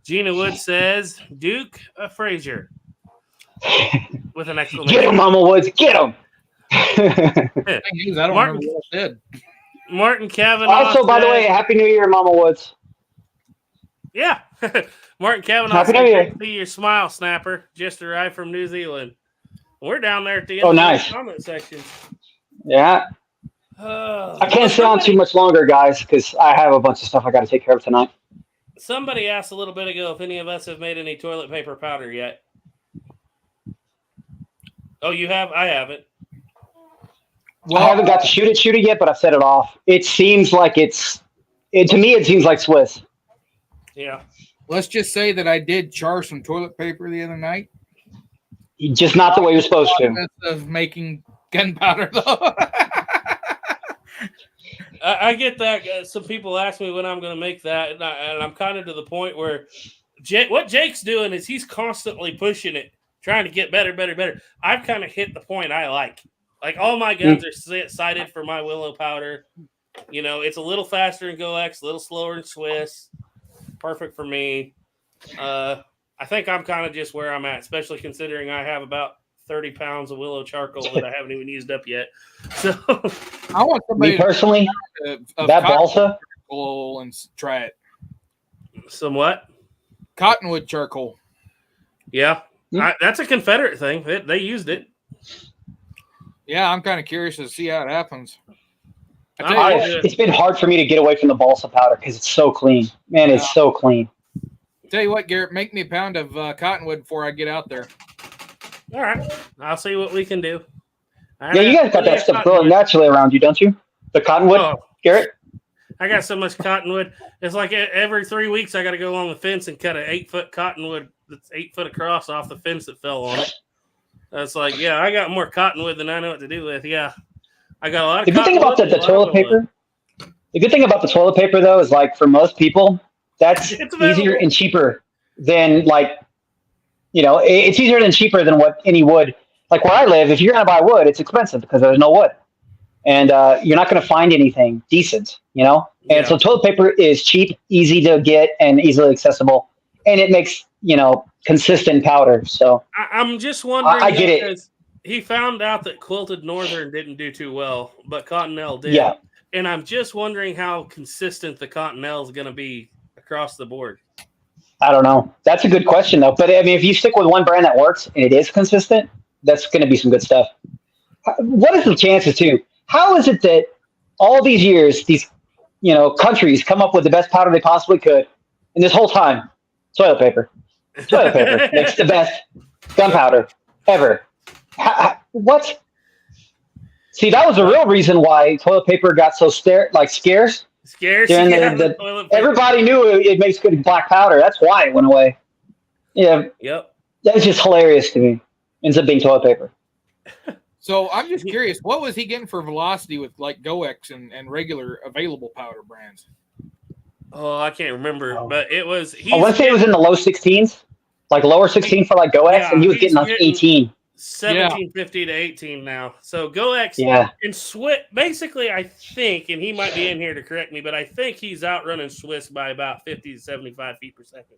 [SPEAKER 1] Gina Wood says, "Duke Frazier." With an exclamation.
[SPEAKER 6] Get him, Mama Woods. Get him.
[SPEAKER 3] I don't remember what I said.
[SPEAKER 1] Martin Kavanaugh.
[SPEAKER 6] Also, by the way, Happy New Year, Mama Woods.
[SPEAKER 1] Yeah. Martin Kavanaugh.
[SPEAKER 6] Happy New Year.
[SPEAKER 1] See your smile, Snapper. Just arrived from New Zealand. We're down there at the end of
[SPEAKER 6] nice.
[SPEAKER 1] the comment section.
[SPEAKER 6] Yeah. I can't stay on too much longer, guys, because I have a bunch of stuff I got to take care of tonight.
[SPEAKER 1] Somebody asked a little bit ago if any of us have made any toilet paper powder yet. Oh, you have? I haven't.
[SPEAKER 6] Well, I haven't got to shoot it yet, but I've set it off. It seems like to me, it seems like Swiss.
[SPEAKER 1] Yeah.
[SPEAKER 3] Let's just say that I did char some toilet paper the other night.
[SPEAKER 6] Just not the way you're supposed to.
[SPEAKER 3] Of making gunpowder, though.
[SPEAKER 1] I get that. Some people ask me when I'm going to make that, and I'm kind of to the point where what Jake's doing is he's constantly pushing it, trying to get better. I've kind of hit the point I like. Like, all my guns are sighted for my willow powder. You know, it's a little faster in GoX, a little slower in Swiss. Perfect for me. I think I'm kind of just where I'm at, especially considering I have about 30 pounds of willow charcoal that I haven't even used up yet. So,
[SPEAKER 3] I want somebody
[SPEAKER 6] me personally,
[SPEAKER 3] of
[SPEAKER 6] that balsa
[SPEAKER 3] and try it.
[SPEAKER 1] Somewhat.
[SPEAKER 3] Cottonwood charcoal.
[SPEAKER 1] Yeah,
[SPEAKER 6] Yeah.
[SPEAKER 1] that's a Confederate thing. They used it.
[SPEAKER 3] Yeah, I'm kind of curious to see how it happens. I tell you what,
[SPEAKER 6] It's been hard for me to get away from the balsa powder because it's so clean. Man, it's so clean.
[SPEAKER 3] tell you what, Garrett, make me a pound of cottonwood before I get out there.
[SPEAKER 1] All right, I'll see what we can do.
[SPEAKER 6] Yeah, you guys got that stuff growing naturally around you, don't you? The cottonwood, Garrett?
[SPEAKER 1] I got so much cottonwood. It's like every 3 weeks I got to go along the fence and cut an 8-foot cottonwood that's 8 foot across off the fence that fell on it. That's like, yeah, I got more cottonwood than I know what to do with. Yeah, I got a lot of.
[SPEAKER 6] The good thing about the toilet paper. The good thing about the toilet paper, though, is like for most people, that's easier and cheaper than it's easier and cheaper than what any wood. Like where I live, if you're going to buy wood, it's expensive because there's no wood. And you're not going to find anything decent, And so toilet paper is cheap, easy to get, and easily accessible. And it makes, consistent powder. So
[SPEAKER 1] I'm just wondering.
[SPEAKER 6] I get it.
[SPEAKER 1] He found out that Quilted Northern didn't do too well, but Cottonelle did.
[SPEAKER 6] Yeah.
[SPEAKER 1] And I'm just wondering how consistent the Cottonelle is going to be across the board.
[SPEAKER 6] I don't know. That's a good question, though. But, I mean, if you stick with one brand that works and it is consistent, that's going to be some good stuff. What is the chances, too? How is it that all these years, these, countries come up with the best powder they possibly could, and this whole time, toilet paper. Toilet paper makes the best gunpowder ever. What? See, that was the real reason why toilet paper got so scarce.
[SPEAKER 1] Scarce?
[SPEAKER 6] Everybody knew it makes good black powder. That's why it went away. Yeah.
[SPEAKER 1] Yep.
[SPEAKER 6] That's just hilarious to me. Ends up being toilet paper.
[SPEAKER 3] So I'm just curious, what was he getting for velocity with like GoX and regular available powder brands?
[SPEAKER 1] Oh, I can't remember, but it was.
[SPEAKER 6] I want to say it was in the low 16s, like lower 16 for like GoX, and he was getting like 18.
[SPEAKER 1] 1750 to 18 now. So GoX and Swiss. Basically, I think, and he might be in here to correct me, but I think he's outrunning Swiss by about 50 to 75 feet per second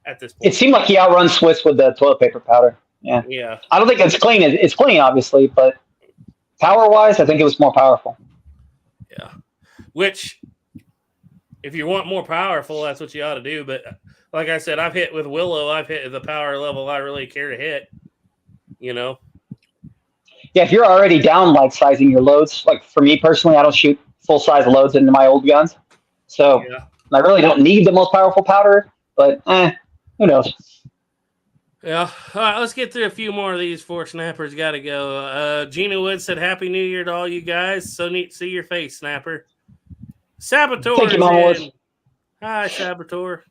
[SPEAKER 1] at this point.
[SPEAKER 6] It seemed like he outruns Swiss with the toilet paper powder. Yeah.
[SPEAKER 1] Yeah.
[SPEAKER 6] I don't think it's clean. It's clean, obviously, but power-wise, I think it was more powerful.
[SPEAKER 1] Yeah. Which, if you want more powerful, that's what you ought to do. But like I said, I've hit with Willow. I've hit the power level I really care to hit. Yeah,
[SPEAKER 6] if you're already down like sizing your loads, like for me personally, I don't shoot full-size loads into my old guns. So I really don't need the most powerful powder, but who knows?
[SPEAKER 1] Yeah. All right, let's get through a few more of these. Four snappers got to go. Gina Wood said, "Happy New Year to all you guys. So neat to see your face, Snapper." Saboteur.
[SPEAKER 6] Thank you, Mama Wood.
[SPEAKER 1] Hi, Saboteur.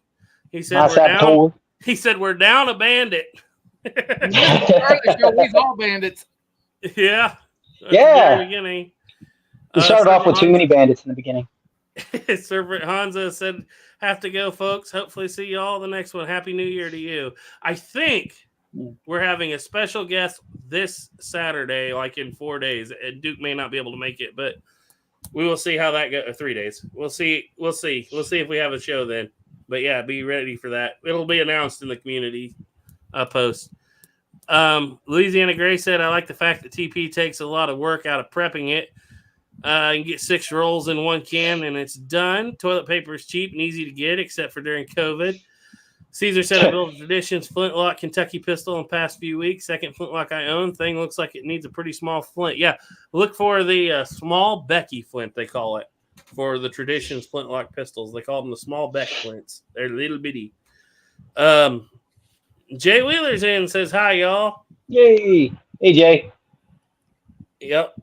[SPEAKER 1] He said, down. He said, "We're down a bandit."
[SPEAKER 3] We've all bandits.
[SPEAKER 1] Yeah.
[SPEAKER 6] Yeah.
[SPEAKER 1] Beginning.
[SPEAKER 6] We started off with too many bandits in the beginning.
[SPEAKER 1] Servant Hansa said, "Have to go, folks. Hopefully see you all the next one. Happy New Year to you." I think we're having a special guest this Saturday, like in 4 days. And Duke may not be able to make it, but we will see how that goes. 3 days. We'll see. We'll see if we have a show then. But yeah, be ready for that. It'll be announced in the community post. Louisiana Gray said, "I like the fact that TP takes a lot of work out of prepping it. You can get 6 rolls in one can and it's done. Toilet paper is cheap and easy to get, except for during COVID." Caesar said, "I built a Traditions flintlock Kentucky pistol in the past few weeks. Second flintlock I own. Thing looks like it needs a pretty small flint." Yeah, look for the small Becky flint, they call it, for the Traditions flintlock pistols. They call them the small Beck flints. They're little bitty. Jay Wheeler's in, says, "Hi, y'all."
[SPEAKER 6] Yay. Hey, Jay.
[SPEAKER 1] Yep.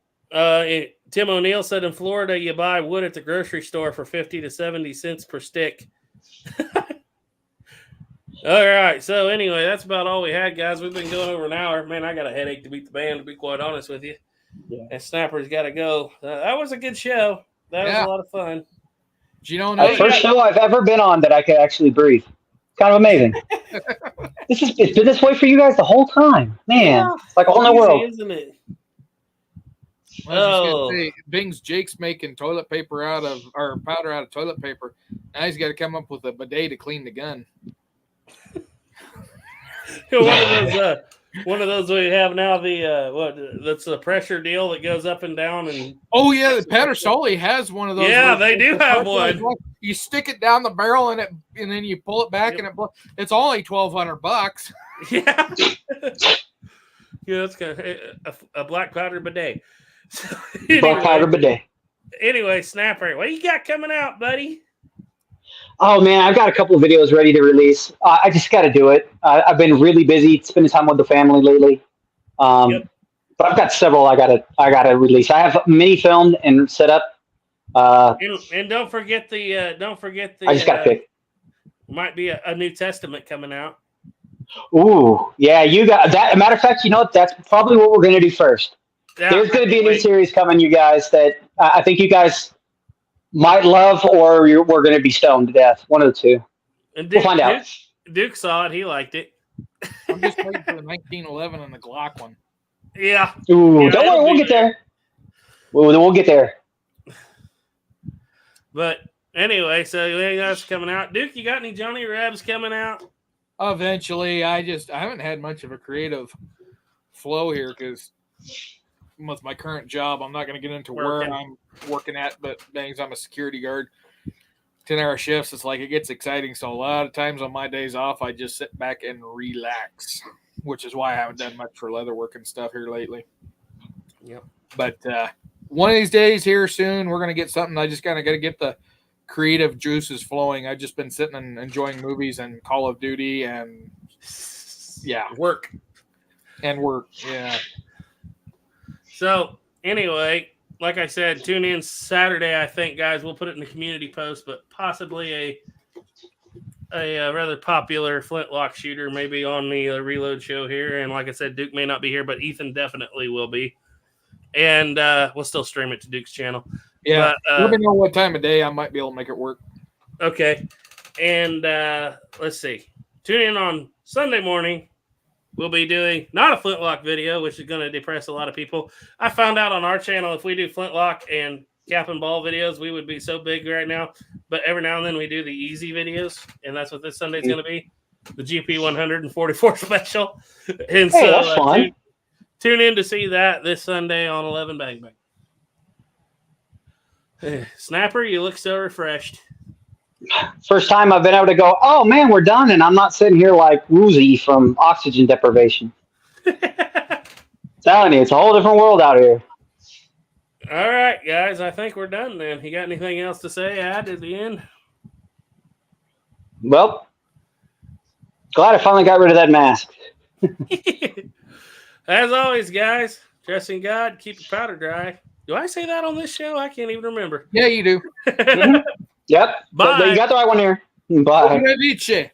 [SPEAKER 1] Tim O'Neill said, "In Florida, you buy wood at the grocery store for 50 to 70 cents per stick." All right. So anyway, that's about all we had, guys. We've been going over an hour. Man, I got a headache to beat the band, to be quite honest with you. Yeah. And Snapper's got to go. That was a good show. That was a lot of fun.
[SPEAKER 6] First show I've ever been on that I could actually breathe. Kind of amazing. It's been this way for you guys the whole time. Man, it's like a whole new world.
[SPEAKER 1] Isn't it?
[SPEAKER 3] Bing's Jake's making toilet paper powder out of toilet paper. Now he's got to come up with a bidet to clean the gun.
[SPEAKER 1] One of those One of those we have now. That's the pressure deal that goes up and down and.
[SPEAKER 3] Oh yeah, the Pedersoli has one of those.
[SPEAKER 1] Yeah, they do have one.
[SPEAKER 3] You stick it down the barrel and then you pull it back and it's only $1,200.
[SPEAKER 1] Yeah. Yeah, that's kind of a black powder bidet. So,
[SPEAKER 6] Black powder bidet.
[SPEAKER 1] Anyway, Snapper, what you got coming out, buddy?
[SPEAKER 6] Oh man, I've got a couple of videos ready to release. I just got to do it. I've been really busy spending time with the family lately. But I've got several I gotta release. I have many filmed and set up.
[SPEAKER 1] And don't forget the
[SPEAKER 6] I just got to pick.
[SPEAKER 1] Might be a New Testament coming out.
[SPEAKER 6] Ooh, yeah, you got that. Matter of fact, you know what? That's probably what we're going to do first.
[SPEAKER 1] Yeah,
[SPEAKER 6] There's going to be a new series coming, you guys, that I think you guys might love, or we're going to be stoned to death. One of the two.
[SPEAKER 1] And
[SPEAKER 6] We'll find out.
[SPEAKER 1] Duke saw it. He liked it.
[SPEAKER 3] I'm just waiting for the 1911 and the Glock one.
[SPEAKER 1] Yeah.
[SPEAKER 6] Ooh,
[SPEAKER 1] Yeah,
[SPEAKER 6] don't worry, we'll get there. We'll get there.
[SPEAKER 1] But anyway, so that's coming out. Duke, you got any Johnny Rebs coming out?
[SPEAKER 3] Eventually, I haven't had much of a creative flow here because with my current job, I'm not going to get into where I'm working at, but bangs, I'm a security guard. 10-hour shifts, it's like it gets exciting. So a lot of times on my days off, I just sit back and relax, which is why I haven't done much for leatherwork and stuff here lately.
[SPEAKER 1] Yep.
[SPEAKER 3] But one of these days here soon, we're going to get something. I just kind of got to get the creative juices flowing. I've just been sitting and enjoying movies and Call of Duty and
[SPEAKER 1] work.
[SPEAKER 3] Yeah.
[SPEAKER 1] So anyway, like I said, tune in Saturday. I think, guys, we'll put it in the community post, but possibly a rather popular flintlock shooter, maybe on the Reload show here. And like I said, Duke may not be here, but Ethan definitely will be. And we'll still stream it to Duke's channel.
[SPEAKER 3] Yeah,
[SPEAKER 1] but,
[SPEAKER 3] let me know what time of day I might be able to make it work.
[SPEAKER 1] Okay. And let's see. Tune in on Sunday morning. We'll be doing not a flintlock video, which is going to depress a lot of people. I found out on our channel, if we do flintlock and cap and ball videos, we would be so big right now. But every now and then we do the easy videos, and that's what this Sunday is going to be, the GP 144 special. And so
[SPEAKER 6] that's fun.
[SPEAKER 1] Tune in to see that this Sunday on 11 Bang Bang. Snapper, you look so refreshed.
[SPEAKER 6] First time I've been able to go, oh man, we're done, and I'm not sitting here like woozy from oxygen deprivation. Telling you, it's a whole different world out here.
[SPEAKER 1] All right, guys, I think we're done then. You got anything else to say, Ad, at the end?
[SPEAKER 6] Well, glad I finally got rid of that mask.
[SPEAKER 1] As always, guys, trust in God, keep your powder dry. Do I say that on this show? I can't even remember.
[SPEAKER 3] Yeah, you do.
[SPEAKER 6] Yep.
[SPEAKER 1] Bye.
[SPEAKER 6] You got the right one here. Bye.
[SPEAKER 3] Arrivederci.